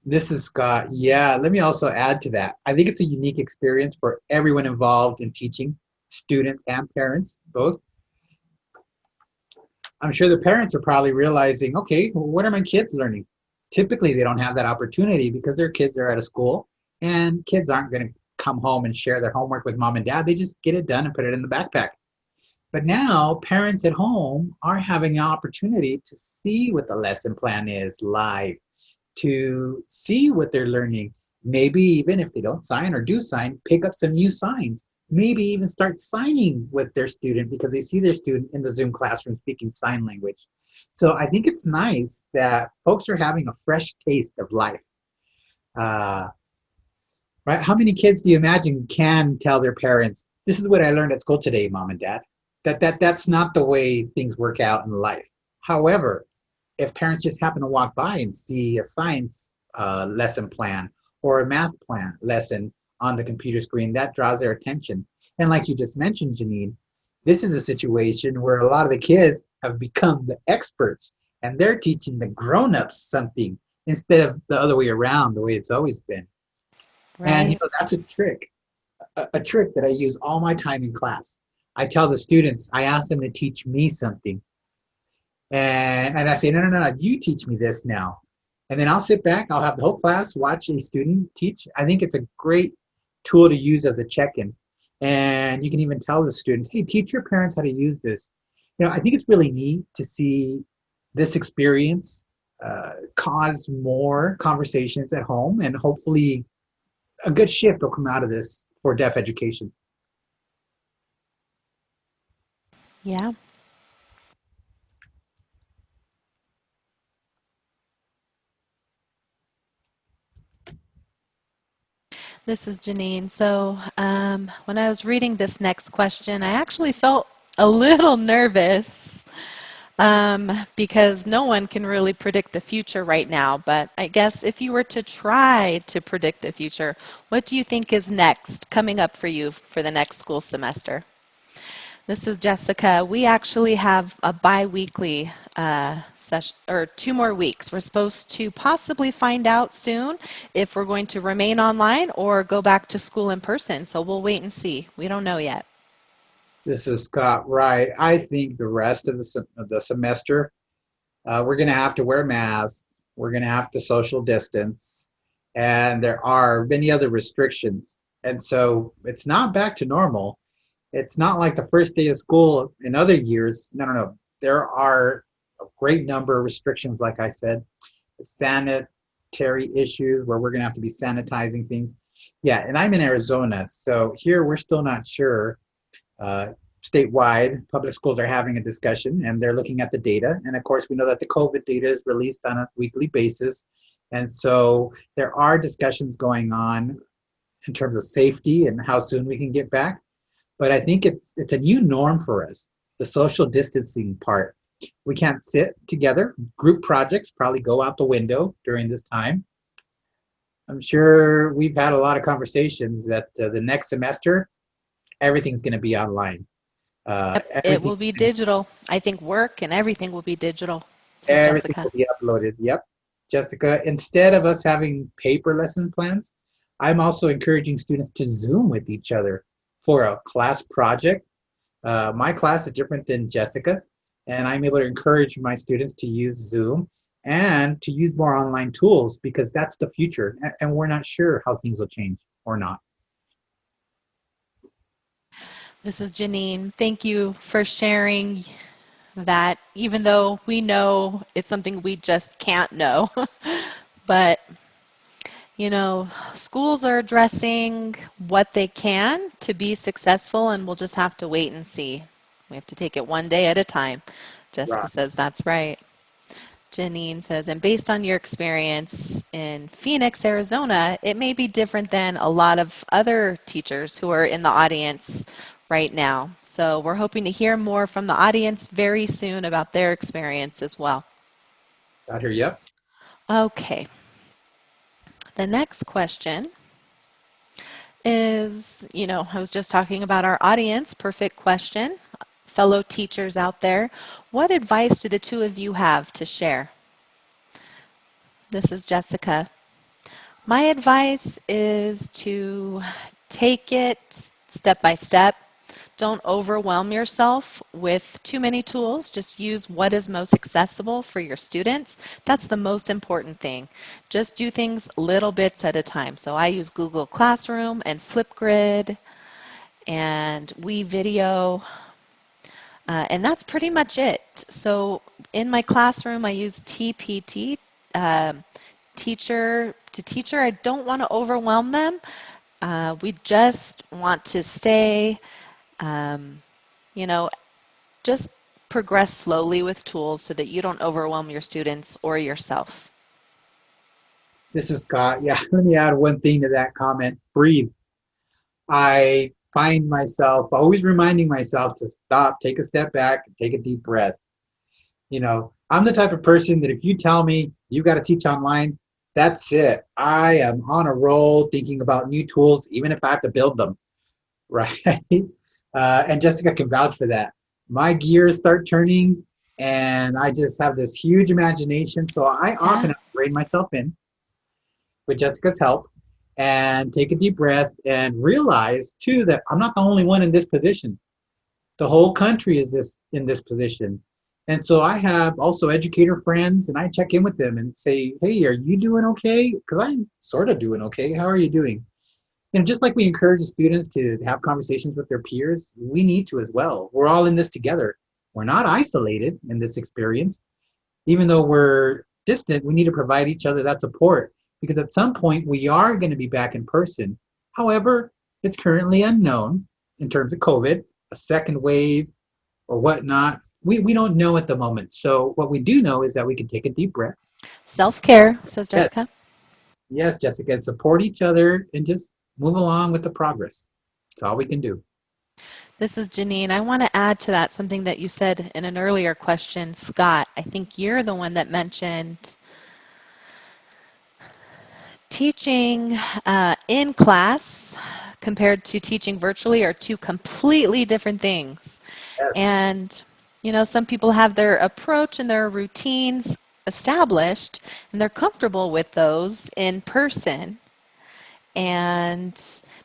This is Scott. Yeah, let me also add to that. I think it's a unique experience for everyone involved in teaching, students and parents both. I'm sure the parents are probably realizing, okay, well, what are my kids learning? Typically, they don't have that opportunity because their kids are at a school and kids aren't going to come home and share their homework with mom and dad. They just get it done and put it in the backpack. But now parents at home are having an opportunity to see what the lesson plan is live, to see what they're learning. Maybe even if they don't sign or do sign, pick up some new signs. Maybe even start signing with their student because they see their student in the Zoom classroom speaking sign language. So I think it's nice that folks are having a fresh taste of life. Uh, right? How many kids do you imagine can tell their parents, "This is what I learned at school today, mom and dad"? That's not the way things work out in life. However, if parents just happen to walk by and see a science lesson plan or a math plan lesson on the computer screen, that draws their attention. And like you just mentioned, Jeanine, this is a situation where a lot of the kids have become the experts and they're teaching the grown-ups something instead of the other way around, the way it's always been. And Right. that's a trick, a trick that I use all my time in class. I tell the students, I ask them to teach me something. And I say, no, no, no, no, you teach me this now. And then I'll sit back, I'll have the whole class watch a student teach. I think it's a great tool to use as a check-in. And you can even tell the students, hey, teach your parents how to use this. I think it's really neat to see this experience cause more conversations at home, and hopefully a good shift will come out of this for deaf education. Yeah. This is Janine. So, when I was reading this next question, I actually felt a little nervous because no one can really predict the future right now. But I guess if you were to try to predict the future, what do you think is next coming up for you for the next school semester? This is Jessica. We actually have a bi-weekly session, or 2 more weeks. We're supposed to possibly find out soon if we're going to remain online or go back to school in person. So we'll wait and see. We don't know yet. This is Scott. Right. I think the rest of the semester, we're going to have to wear masks. We're going to have to social distance. And there are many other restrictions. And so it's not back to normal. It's not like the first day of school in other years. No, no, no. There are a great number of restrictions, like I said, sanitary issues where we're going to have to be sanitizing things. Yeah, and I'm in Arizona. So here we're still not sure. Uh, Statewide, public schools are having a discussion and they're looking at the data. And of course, we know that the COVID data is released on a weekly basis. And so there are discussions going on in terms of safety and how soon we can get back. But I think it's a new norm for us, the social distancing part. We can't sit together. Group projects probably go out the window during this time. I'm sure we've had a lot of conversations that the next semester, everything's going to be online. Yep, it Everything will be digital. I think work and everything will be digital, says everything Jessica. will be uploaded. Yep. Jessica, instead of us having paper lesson plans, I'm also encouraging students to Zoom with each other for a class project. My class is different than Jessica's, and I'm able to encourage my students to use Zoom and to use more online tools because that's the future, and we're not sure how things will change or not. This is Janine. Thank you for sharing that, even though we know it's something we just can't know. But schools are addressing what they can to be successful, and we'll just have to wait and see. We have to take it one day at a time. Jessica Right. says that's right. Janine says, and based on your experience in Phoenix, Arizona, it may be different than a lot of other teachers who are in the audience right now. So we're hoping to hear more from the audience very soon about their experience as well. Got her. Yep. Okay, the next question is, I was just talking about our audience. Perfect question. Fellow teachers out there, what advice do the two of you have to share? This is Jessica. My advice is to take it step by step. Don't overwhelm yourself with too many tools. Just use what is most accessible for your students. That's the most important thing. Just do things little bits at a time. So I use Google Classroom and Flipgrid and WeVideo, and that's pretty much it. So in my classroom, I use TPT, teacher to teacher. I don't want to overwhelm them. We just want to stay, you know, just progress slowly with tools so that you don't overwhelm your students or yourself. This is Scott. Yeah, let me add one thing to that comment. Breathe. I find myself always reminding myself to stop, take a step back, take a deep breath. I'm the type of person that if you tell me you got to teach online, that's it. I am on a roll thinking about new tools, even if I have to build them, right? And Jessica can vouch for that. My gears start turning, and I just have this huge imagination. So I often Yeah. have to rein myself in with Jessica's help and take a deep breath and realize too that I'm not the only one in this position. The whole country is this in this position. And so I have also educator friends and I check in with them and say, hey, are you doing okay? Because I'm sort of doing okay. How are you doing? Just like we encourage the students to have conversations with their peers, we need to as well. We're all in this together. We're not isolated in this experience. Even though we're distant, we need to provide each other that support because at some point we are going to be back in person. However, it's currently unknown in terms of COVID, a second wave or whatnot. We don't know at the moment. So what we do know is that we can take a deep breath. Self-care, says Yes, Jessica. yes, Jessica, and support each other and just move along with the progress. That's all we can do. This is Janine. I want to add to that something that you said in an earlier question, Scott. I think you're the one that mentioned teaching in class compared to teaching virtually are two completely different things. Yes, And, some people have their approach and their routines established, and they're comfortable with those in person. And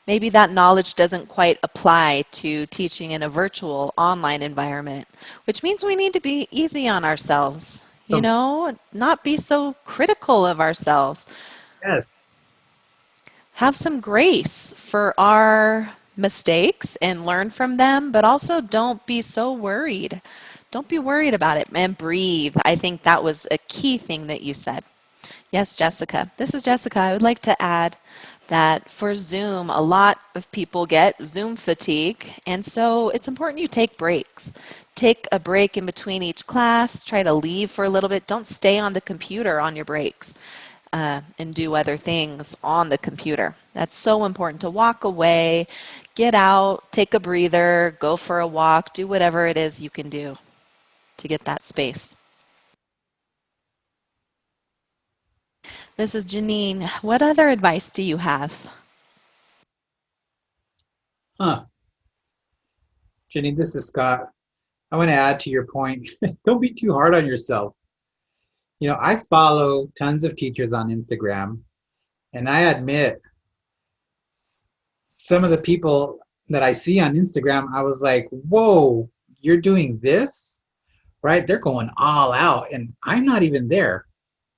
maybe that knowledge doesn't quite apply to teaching in a virtual online environment, which means we need to be easy on ourselves, some, not be so critical of ourselves. yes, Have some grace for our mistakes and learn from them, but also don't be so worried. Don't be worried about it and breathe. I think that was a key thing that you said. Yes, Jessica. This is Jessica. I would like to add that for Zoom, a lot of people get Zoom fatigue, and so it's important you take breaks. Take a break in between each class, try to leave for a little bit. Don't stay on the computer on your breaks and do other things on the computer. That's so important to walk away, get out, take a breather, go for a walk, do whatever it is you can do to get that space. This is Janine. What other advice do you have? huh. Jenny, this is Scott. I want to add to your point. Don't be too hard on yourself. I follow tons of teachers on Instagram, and I admit some of the people that I see on Instagram, I was like, whoa, you're doing this, right? They're going all out, and I'm not even there.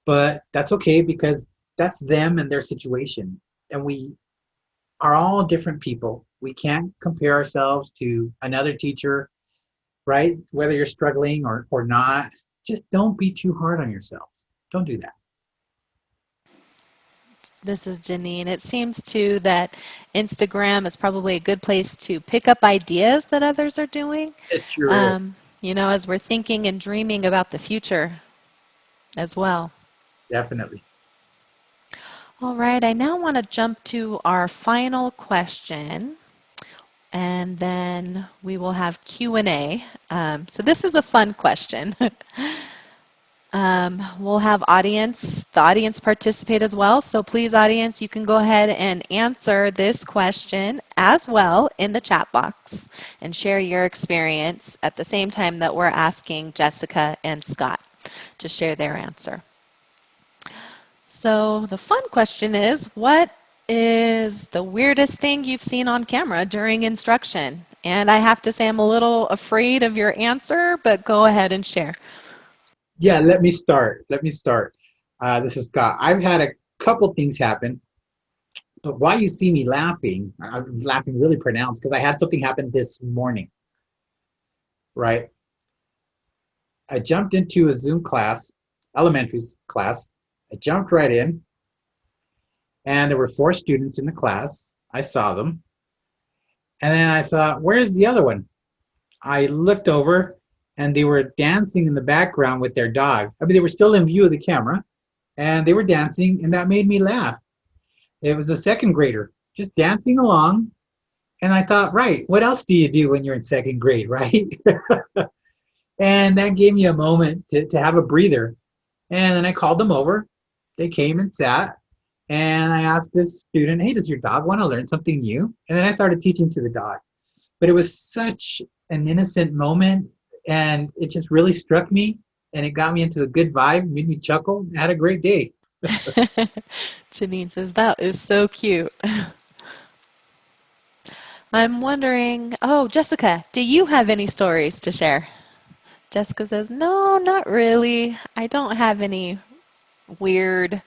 But that's okay because that's them and their situation. And we are all different people. We can't compare ourselves to another teacher, right? Whether you're struggling or not, just don't be too hard on yourself. Don't do that. This is Janine. It seems too that Instagram is probably a good place to pick up ideas that others are doing, It sure is. as we're thinking and dreaming about the future as well. Definitely. All right, I now want to jump to our final question, and then we will have Q&A. So this is a fun question. We'll have the audience participate as well. So please, audience, you can go ahead and answer this question as well in the chat box and share your experience at the same time that we're asking Jessica and Scott to share their answer. So the fun question is, what is the weirdest thing you've seen on camera during instruction? And I have to say I'm a little afraid of your answer, but go ahead and share. Yeah, let me start. This is Scott. I've had a couple things happen, but why you see me laughing, I'm laughing really pronounced because I had something happen this morning, right? I jumped into a Zoom class, elementary class. I jumped right in, and there were 4 students in the class. I saw them, and then I thought, where's the other one? I looked over, and they were dancing in the background with their dog. I mean, they were still in view of the camera, and they were dancing, and that made me laugh. It was a second grader just dancing along, and I thought, right, what else do you do when you're in second grade, right? And that gave me a moment to have a breather. And then I called them over. They came and sat, and I asked this student, hey, does your dog want to learn something new? And then I started teaching to the dog. But it was such an innocent moment, and it just really struck me, and it got me into a good vibe, made me chuckle. I had a great day. Janine says, that is so cute. I'm wondering, oh, Jessica, do you have any stories to share? Jessica says, no, not really. I don't have any weird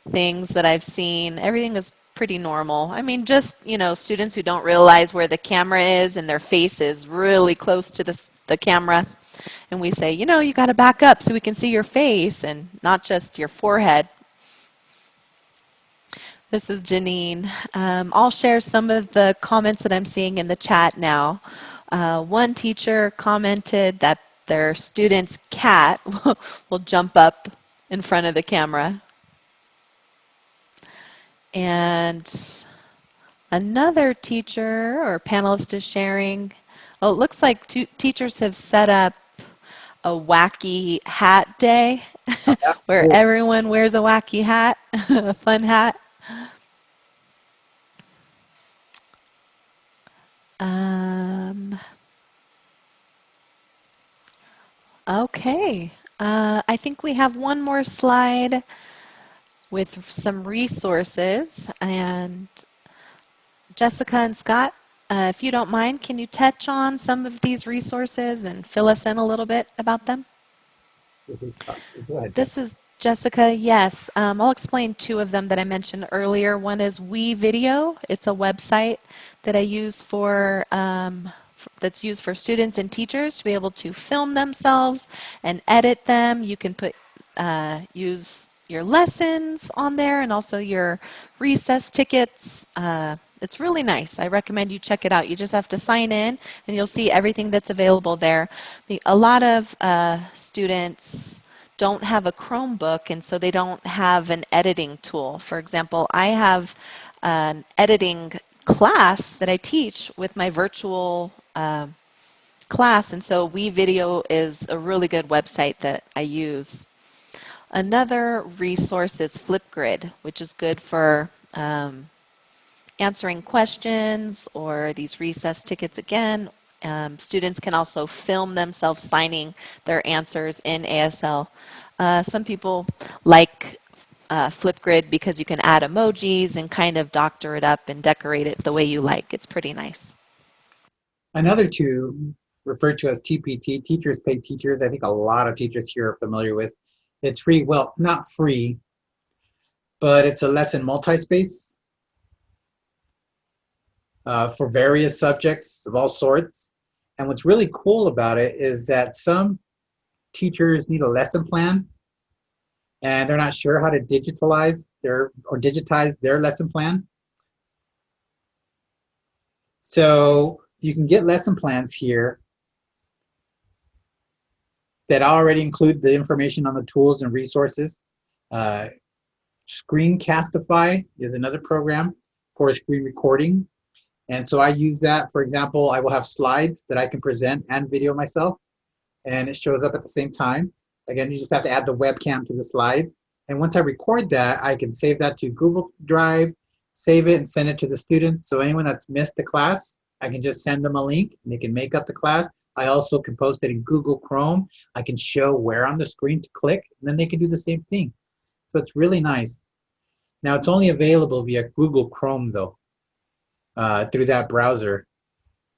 things that I've seen. Everything is pretty normal. I mean, just, students who don't realize where the camera is and their face is really close to the camera. And we say, you got to back up so we can see your face and not just your forehead. This is Janine. I'll share some of the comments that I'm seeing in the chat now. One teacher commented that their student's cat will jump up in front of the camera. And another teacher or panelist is sharing, oh, it looks like teachers have set up a wacky hat day where Cool. everyone wears a wacky hat, a fun hat. Um, okay. I think we have one more slide with some resources. And Jessica and Scott, if you don't mind, can you touch on some of these resources and fill us in a little bit about them? This is, go ahead, Jeff. This is Jessica. Yes, I'll explain 2 of them that I mentioned earlier. One is WeVideo. It's a website that I use that's used for students and teachers to be able to film themselves and edit them. You can use your lessons on there and also your recess tickets. It's really nice. I recommend you check it out. You just have to sign in and you'll see everything that's available there. A lot of students don't have a Chromebook and so they don't have an editing tool. For example, I have an editing class that I teach with my virtual class, and so WeVideo is a really good website that I use. Another resource is Flipgrid, which is good for answering questions or these recess tickets again. Students can also film themselves signing their answers in ASL. Some people like Flipgrid because you can add emojis and kind of doctor it up and decorate it the way you like. It's pretty nice. Another two referred to as TPT, Teachers Pay Teachers. I think a lot of teachers here are familiar with. It's free, well, not free, but it's a lesson multi-space for various subjects of all sorts. And what's really cool about it is that some teachers need a lesson plan and they're not sure how to digitize their lesson plan. So you can get lesson plans here that already include the information on the tools and resources. Screencastify is another program for screen recording. And so I use that. For example, I will have slides that I can present and video myself, and it shows up at the same time. Again, you just have to add the webcam to the slides. And once I record that, I can save that to Google Drive, save it and send it to the students. So anyone that's missed the class, I can just send them a link and they can make up the class. I also can post it in Google Chrome. I can show where on the screen to click, and then they can do the same thing. So it's really nice. Now it's only available via Google Chrome though, through that browser.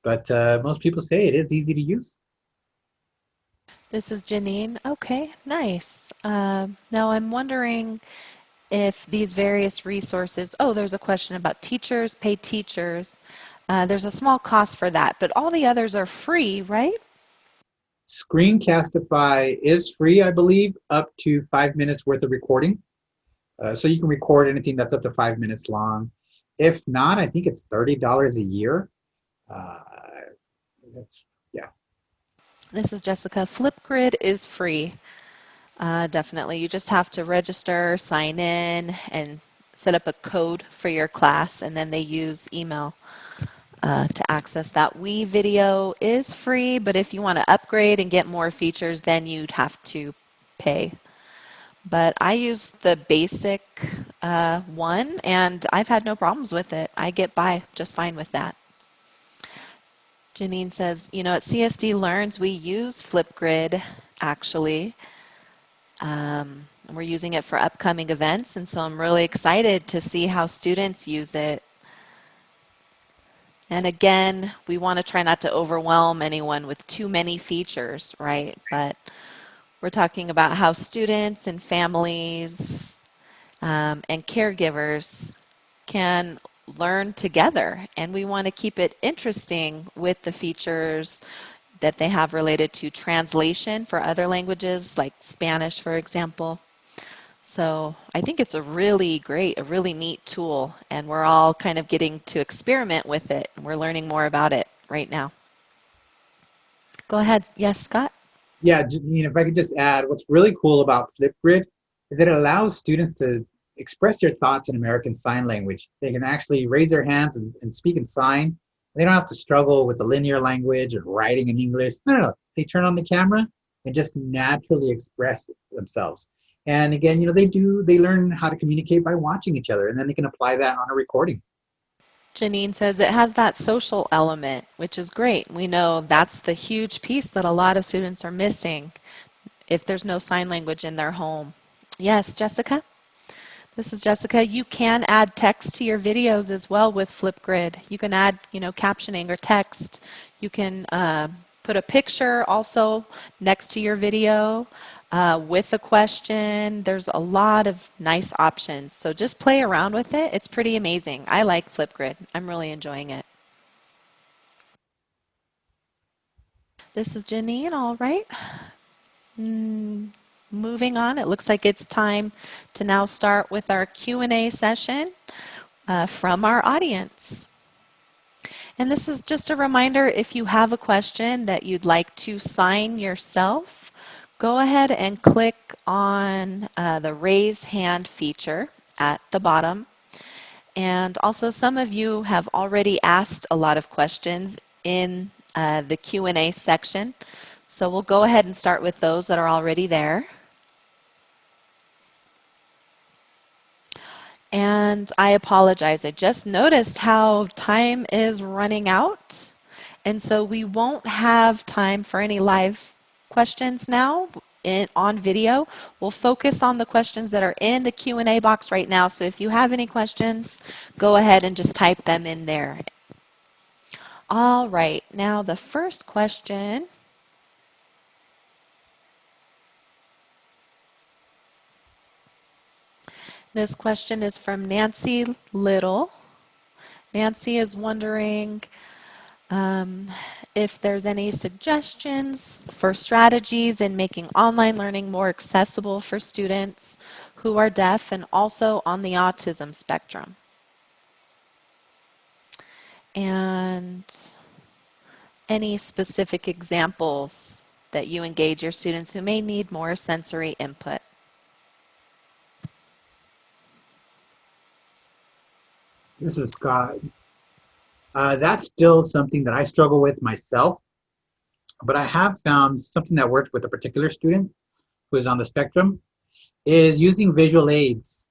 But most people say it is easy to use. This is Janine. Okay, nice. Now I'm wondering if these various resources, oh, there's a question about teachers, pay teachers. There's a small cost for that, but all the others are free, right? Screencastify is free, I believe, up to 5 minutes worth of recording. So you can record anything that's up to 5 minutes long. If not, I think it's $30 a year. Uh, yeah. This is Jessica. Flipgrid is free. Definitely. You just have to register, sign in, and set up a code for your class, and then they use email to access that. Video is free, but if you want to upgrade and get more features, then you'd have to pay. But I use the basic one, and I've had no problems with it. I get by just fine with that. Janine says, at CSD Learns, we use Flipgrid, actually. And we're using it for upcoming events, and so I'm really excited to see how students use it. And again, we want to try not to overwhelm anyone with too many features, right? But we're talking about how students and families and caregivers can learn together. And we want to keep it interesting with the features that they have related to translation for other languages, like Spanish, for example. So I think it's a really great, a really neat tool, and we're all kind of getting to experiment with it. We're learning more about it right now. Go ahead. Yes, Scott? Yeah, if I could just add, what's really cool about Flipgrid is that it allows students to express their thoughts in American Sign Language. They can actually raise their hands and speak in sign. They don't have to struggle with the linear language or writing in English. No. They turn on the camera and just naturally express themselves. And again, they learn how to communicate by watching each other, and then they can apply that on a recording. Janine says it has that social element, which is great. We know that's Yes. the huge piece that a lot of students are missing if there's no sign language in their home. Yes, Jessica? This is Jessica. You can add text to your videos as well with Flipgrid. You can add, captioning or text. You can put a picture also next to your video with a question. There's a lot of nice options. So just play around with it. It's pretty amazing. I like Flipgrid. I'm really enjoying it. This is Janine. All right. Moving on, it looks like it's time to now start with our Q&A session from our audience. And this is just a reminder, if you have a question that you'd like to sign yourself, go ahead and click on the raise hand feature at the bottom. And also, some of you have already asked a lot of questions in the Q&A section. So we'll go ahead and start with those that are already there. And I apologize. I just noticed how time is running out. And so we won't have time for any live questions now on video. We'll focus on the questions that are in the Q&A box right now. So if you have any questions, go ahead and just type them in there. All right. Now the first question. This question is from Nancy Little. Nancy is wondering if there's any suggestions for strategies in making online learning more accessible for students who are deaf and also on the autism spectrum. And any specific examples that you engage your students who may need more sensory input. This is Scott. That's still something that I struggle with myself, but I have found something that works with a particular student who is on the spectrum is using visual aids.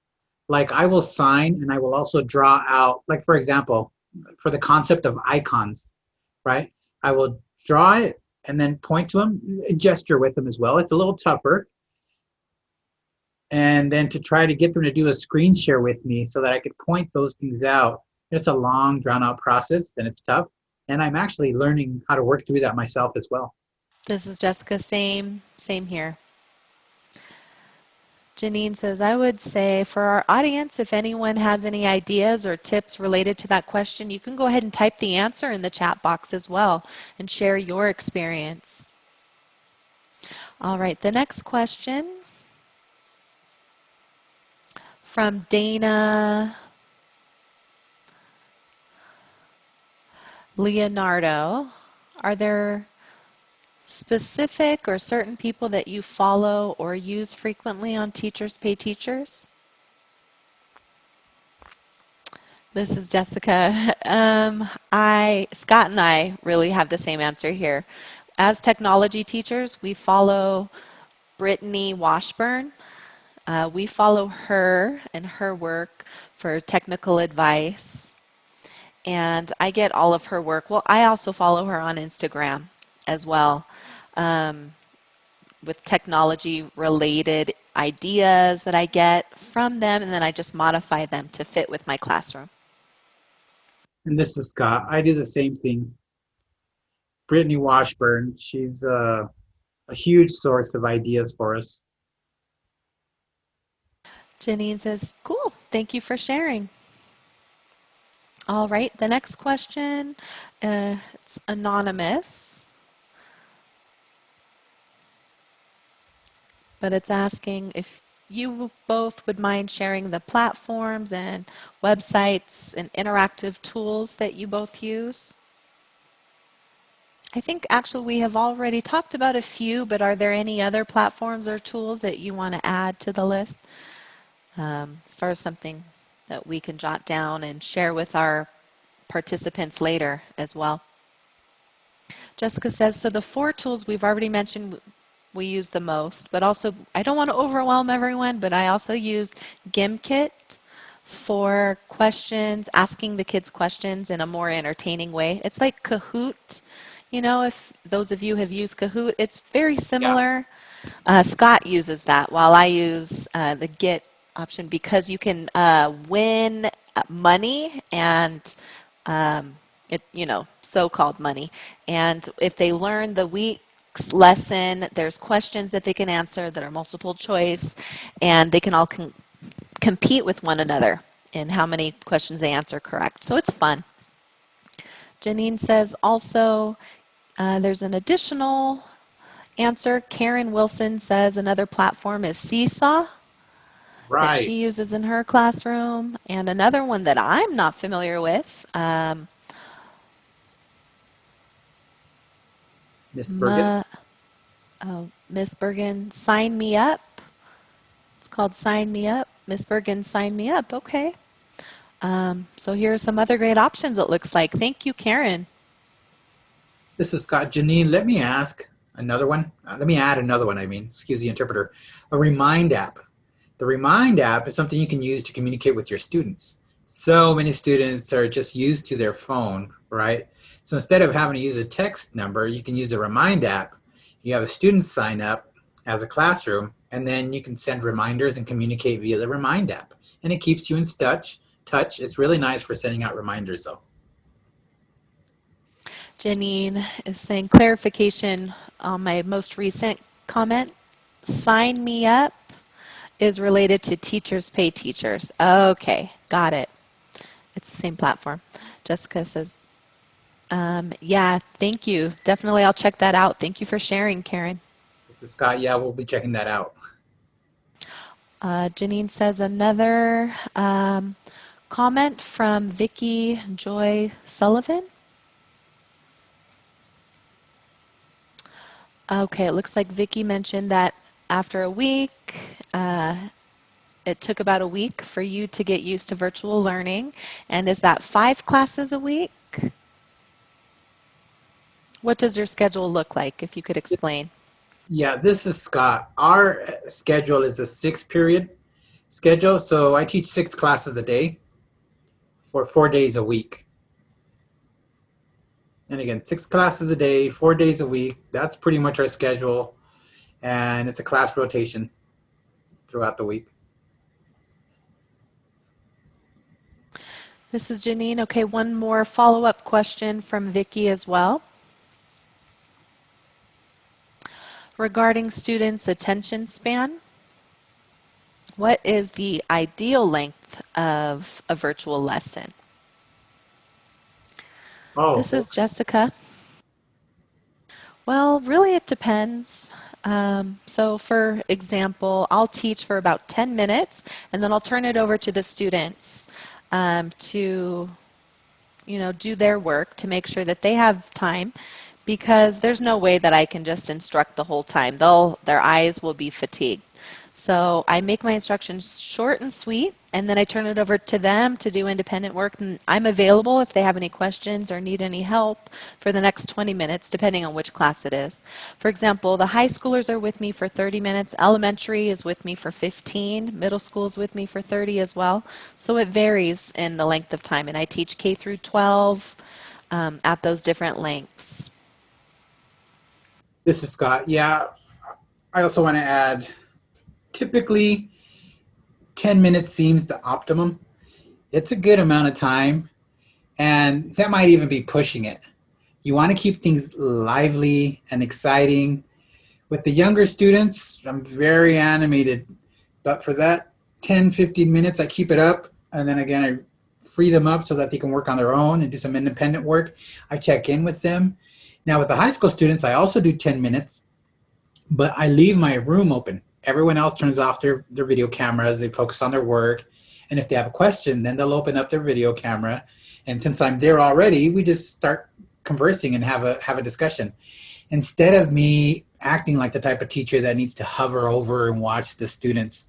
Like I will sign and I will also draw out, like for example, for the concept of icons, right? I will draw it and then point to them, gesture with them as well. It's a little tougher. and then to try to get them to do a screen share with me so that I could point those things out. It's a long, drawn out process and it's tough. And I'm actually learning how to work through that myself as well. This is Jessica. Same here. Jeanine says, I would say for our audience, if anyone has any ideas or tips related to that question, you can go ahead and type the answer in the chat box as well and share your experience. All right, the next question from Dana Leonardo. Are there specific or certain people that you follow or use frequently on Teachers Pay Teachers? This is Jessica. Scott and I really have the same answer here. As technology teachers, we follow Brittany Washburn. We follow her and her work for technical advice. And I get all of her work. Well, I also follow her on Instagram as well, with technology related ideas that I get from them, and then I just modify them to fit with my classroom. And this is Scott. I do the same thing. Brittany Washburn, she's a huge source of ideas for us. Janine says, cool, thank you for sharing. All right, the next question, it's anonymous, but it's asking if you both would mind sharing the platforms and websites and interactive tools that you both use. I think actually we have already talked about a few, but are there any other platforms or tools that you want to add to the list as far as something that we can jot down and share with our participants later as well? Jessica says, so the 4 tools we've already mentioned we use the most, but also I don't want to overwhelm everyone, but I also use Gimkit for questions, asking the kids questions in a more entertaining way. It's like Kahoot. You know, if those of you have used Kahoot, it's very similar. Scott uses that while I use the Get option because you can win money and so-called money. And if they learn the week's lesson, there's questions that they can answer that are multiple choice, and they can all compete with one another in how many questions they answer correct. So it's fun. Janine says also there's an additional answer. Karen Wilson says another platform is Seesaw that Right. she uses in her classroom. And another one that I'm not familiar with, Miss Bergen. Miss Bergen, Sign Me Up. It's called Sign Me Up. Miss Bergen, Sign Me Up. Okay. So here are some other great options, it looks like. Thank you, Karen. This is Scott. Jeanine, let me ask another one. Let me add another one, excuse the interpreter. A Remind app. The Remind app is something you can use to communicate with your students. So many students are just used to their phone, right? So instead of having to use a text number, you can use the Remind app. You have a student sign up as a classroom, and then you can send reminders and communicate via the Remind app. And it keeps you in touch. It's really nice for sending out reminders, though. Janine is saying clarification on my most recent comment. Sign Me Up is related to Teachers Pay Teachers. Okay, got it. It's the same platform. Jessica says, yeah, thank you. Definitely, I'll check that out. Thank you for sharing, Karen. This is Scott. Yeah, we'll be checking that out. Janine says another comment from Vicki Joy Sullivan. Okay, it looks like Vicki mentioned that after a week, it took about a week for you to get used to virtual learning. And is that 5 classes a week? What does your schedule look like, if you could explain? Yeah, this is Scott. Our schedule is a 6-period schedule, so I teach 6 classes a day for 4 days a week. And again, 6 classes a day, 4 days a week. That's pretty much our schedule, and it's a class rotation. throughout the week. This is Jeanine. Okay, one more follow-up question from Vicki as well. Regarding students' attention span, what is the ideal length of a virtual lesson? This Oh, is Jessica. Well, really it depends. So for example, I'll teach for about 10 minutes and then I'll turn it over to the students to do their work to make sure that they have time because there's no way that I can just instruct the whole time. Their eyes will be fatigued. So I make my instructions short and sweet, and then I turn it over to them to do independent work. And I'm available if they have any questions or need any help for the next 20 minutes, depending on which class it is. For example, the high schoolers are with me for 30 minutes. Elementary is with me for 15. Middle school is with me for 30 as well. So it varies in the length of time. And I teach K through 12 at those different lengths. this is Scott. Yeah, I also want to add, typically 10 minutes seems the optimum. It's a good amount of time, and that might even be pushing it. You want to keep things lively and exciting. With the younger students, I'm very animated, but for that 10, 15 minutes, I keep it up, and then again, I free them up so that they can work on their own and do some independent work. I check in with them. Now, with the high school students, I also do 10 minutes, but I leave my room open. Everyone else turns off their video cameras, they focus on their work, and if they have a question, then they'll open up their video camera. And since I'm there already, we just start conversing and have a discussion. Instead of me acting like the type of teacher that needs to hover over and watch the students.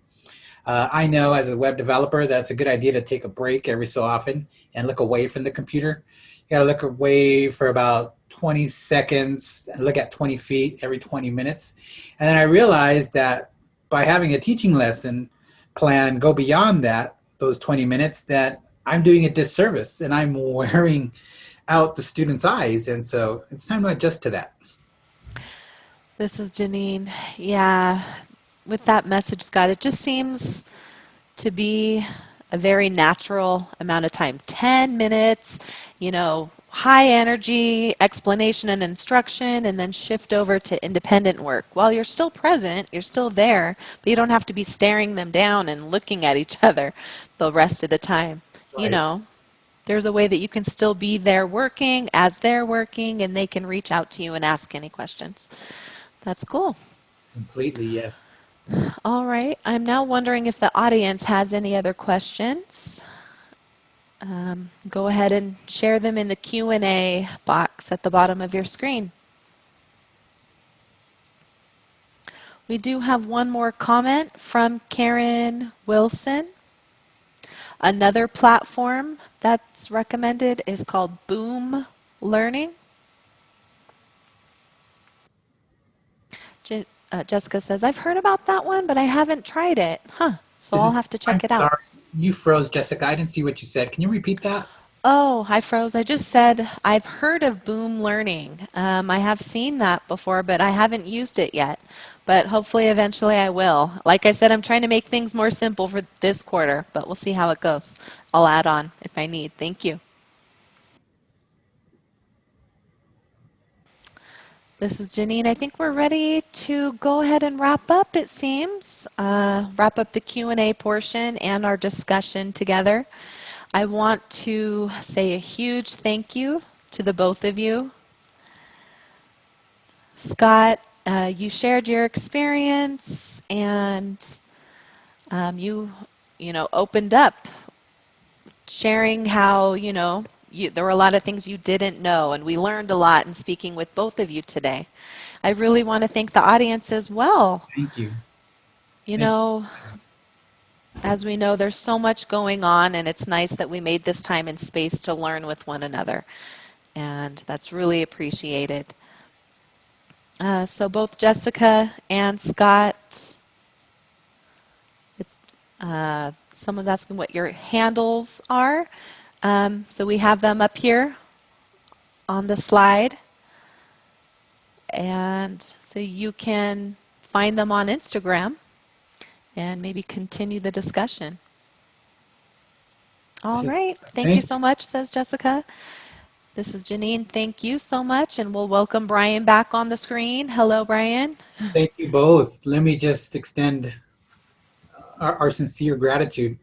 I know as a web developer that's a good idea to take a break every so often and look away from the computer. You gotta look away for about 20 seconds and look at 20 feet every 20 minutes. And then I realized that by having a teaching lesson plan go beyond that, those 20 minutes, that I'm doing a disservice and I'm wearing out the students' eyes. And so it's time to adjust to that. This is Jeanine. Yeah, with that message, Scott, it just seems to be a very natural amount of time. 10 minutes, high energy explanation and instruction, and then shift over to independent work. While you're still present, you're still there, but you don't have to be staring them down and looking at each other the rest of the time. You Right. know, there's a way that you can still be there working as they're working, and they can reach out to you and ask any questions. That's cool. Completely, yes. All right. I'm now wondering if the audience has any other questions. Go ahead and share them in the Q&A box at the bottom of your screen. We do have one more comment from Karen Wilson. Another platform that's recommended is called Boom Learning. Jessica says, I've heard about that one, but I haven't tried it. Huh. So This I'll is, have to I'm check it out. sorry. You froze, Jessica. I didn't see what you said. Can you repeat that? Oh, I froze. I just said I've heard of Boom Learning. I have seen that before, but I haven't used it yet. But hopefully eventually I will. Like I said, I'm trying to make things more simple for this quarter, but we'll see how it goes. I'll add on if I need. Thank you. This is Jeanine. I think we're ready to go ahead and wrap up, it seems. Wrap up the Q&A portion and our discussion together. I want to say a huge thank you to the both of you. Scott, you shared your experience and you opened up, sharing how, there were a lot of things you didn't know, and we learned a lot in speaking with both of you today. I really want to thank the audience as well. Thank you. You Thank know, as we know, there's so much going on, and it's nice that we made this time and space to learn with one another, and that's really appreciated. So both Jessica and Scott, it's someone's asking what your handles are. So we have them up here on the slide, and so you can find them on Instagram and maybe continue the discussion. All So, right. Thank you thank, so much, says Jessica. This is Jeanine. Thank you so much, and we'll welcome Brian back on the screen. Hello, Brian. thank you both. Let me just extend our sincere gratitude.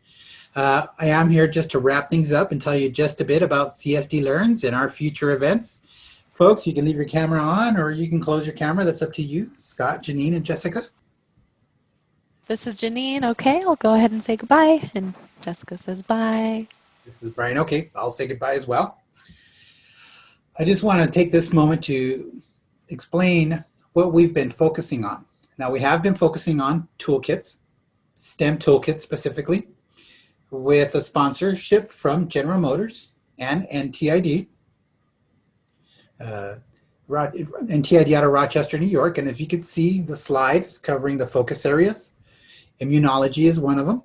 I am here just to wrap things up and tell you just a bit about CSD Learns and our future events. Folks, you can leave your camera on or you can close your camera. That's up to you, Scott, Jeanine, and Jessica. This is Jeanine. Okay, I'll go ahead and say goodbye. And Jessica says bye. This is Brian. Okay, I'll say goodbye as well. I just want to take this moment to explain what we've been focusing on. Now, we have been focusing on toolkits, STEM toolkits specifically, with a sponsorship from General Motors and NTID. NTID out of Rochester, New York. And if you could see the slides covering the focus areas, immunology is one of them.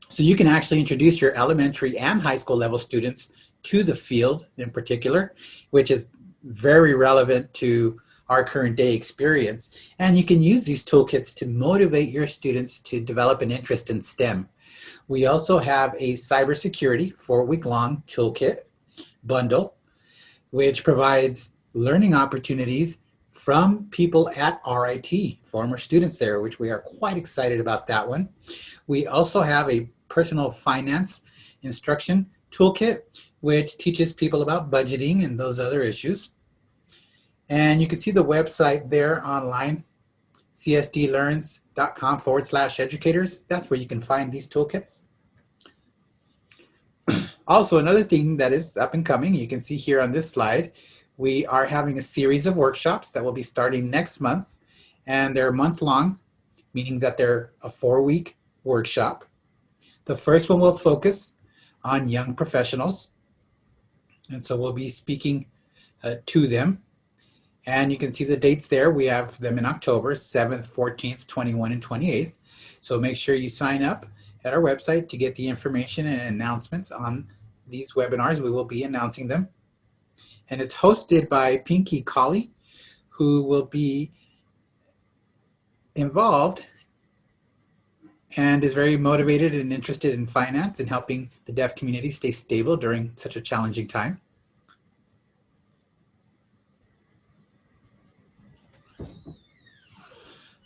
So you can actually introduce your elementary and high school level students to the field in particular, which is very relevant to our current day experience. And you can use these toolkits to motivate your students to develop an interest in STEM. We also have a cybersecurity 4-week-long toolkit bundle, which provides learning opportunities from people at RIT, former students there, which we are quite excited about that one. We also have a personal finance instruction toolkit, which teaches people about budgeting and those other issues. And you can see the website there online, csdlearns.com/educators. That's where you can find these toolkits. Also, another thing that is up and coming, you can see here on this slide, we are having a series of workshops that will be starting next month, and they're month-long, meaning that they're a 4-week workshop. The first one will focus on young professionals, and so we'll be speaking to them. And you can see the dates there. We have them in October, 7th, 14th, 21, and 28th. So make sure you sign up at our website to get the information and announcements on these webinars. We will be announcing them. And it's hosted by Pinky Colley, who will be involved and is very motivated and interested in finance and helping the deaf community stay stable during such a challenging time.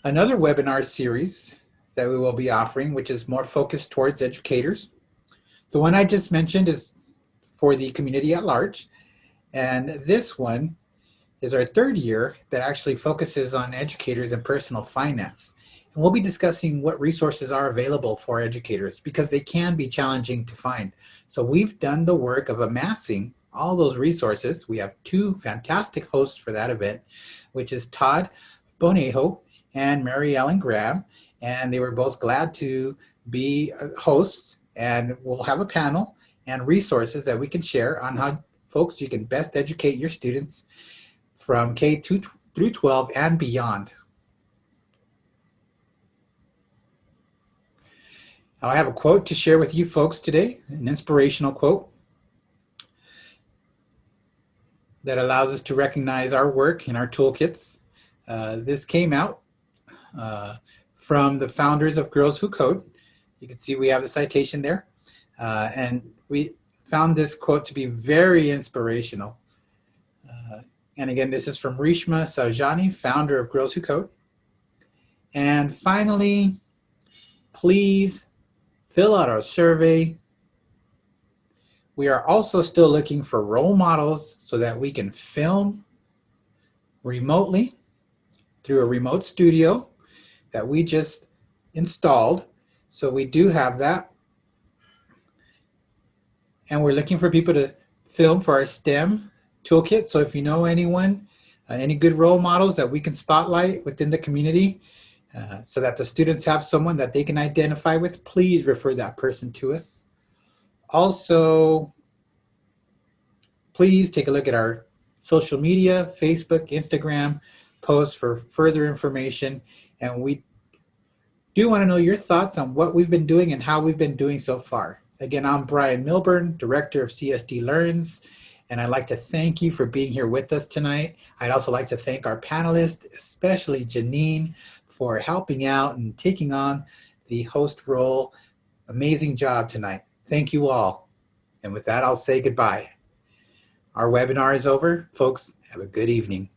Another webinar series that we will be offering, which is more focused towards educators. The one I just mentioned is for the community at large. And this one is our 3rd year that actually focuses on educators and personal finance. And we'll be discussing what resources are available for educators because they can be challenging to find. So we've done the work of amassing all those resources. We have 2 fantastic hosts for that event, which is Todd Bonejo and Mary Ellen Graham. And they were both glad to be hosts, and we'll have a panel and resources that we can share on how folks you can best educate your students from K-2 through 12 and beyond. Now, I have a quote to share with you folks today, an inspirational quote that allows us to recognize our work in our toolkits. This came out from the founders of Girls Who Code. You can see we have the citation there. And we found this quote to be very inspirational. And again, this is from Reshma Saujani, founder of Girls Who Code. And finally, please fill out our survey. We are also still looking for role models so that we can film remotely through a remote studio that we just installed. So we do have that. And we're looking for people to film for our STEM toolkit. So if you know anyone, any good role models that we can spotlight within the community so that the students have someone that they can identify with, please refer that person to us. Also, please take a look at our social media, Facebook, Instagram posts for further information. And we do want to know your thoughts on what we've been doing and how we've been doing so far. Again, I'm Brian Milburn, Director of CSD Learns, and I'd like to thank you for being here with us tonight. I'd also like to thank our panelists, especially Jeanine, for helping out and taking on the host role. Amazing job tonight. Thank you all. And with that, I'll say goodbye. Our webinar is over. Folks, have a good evening.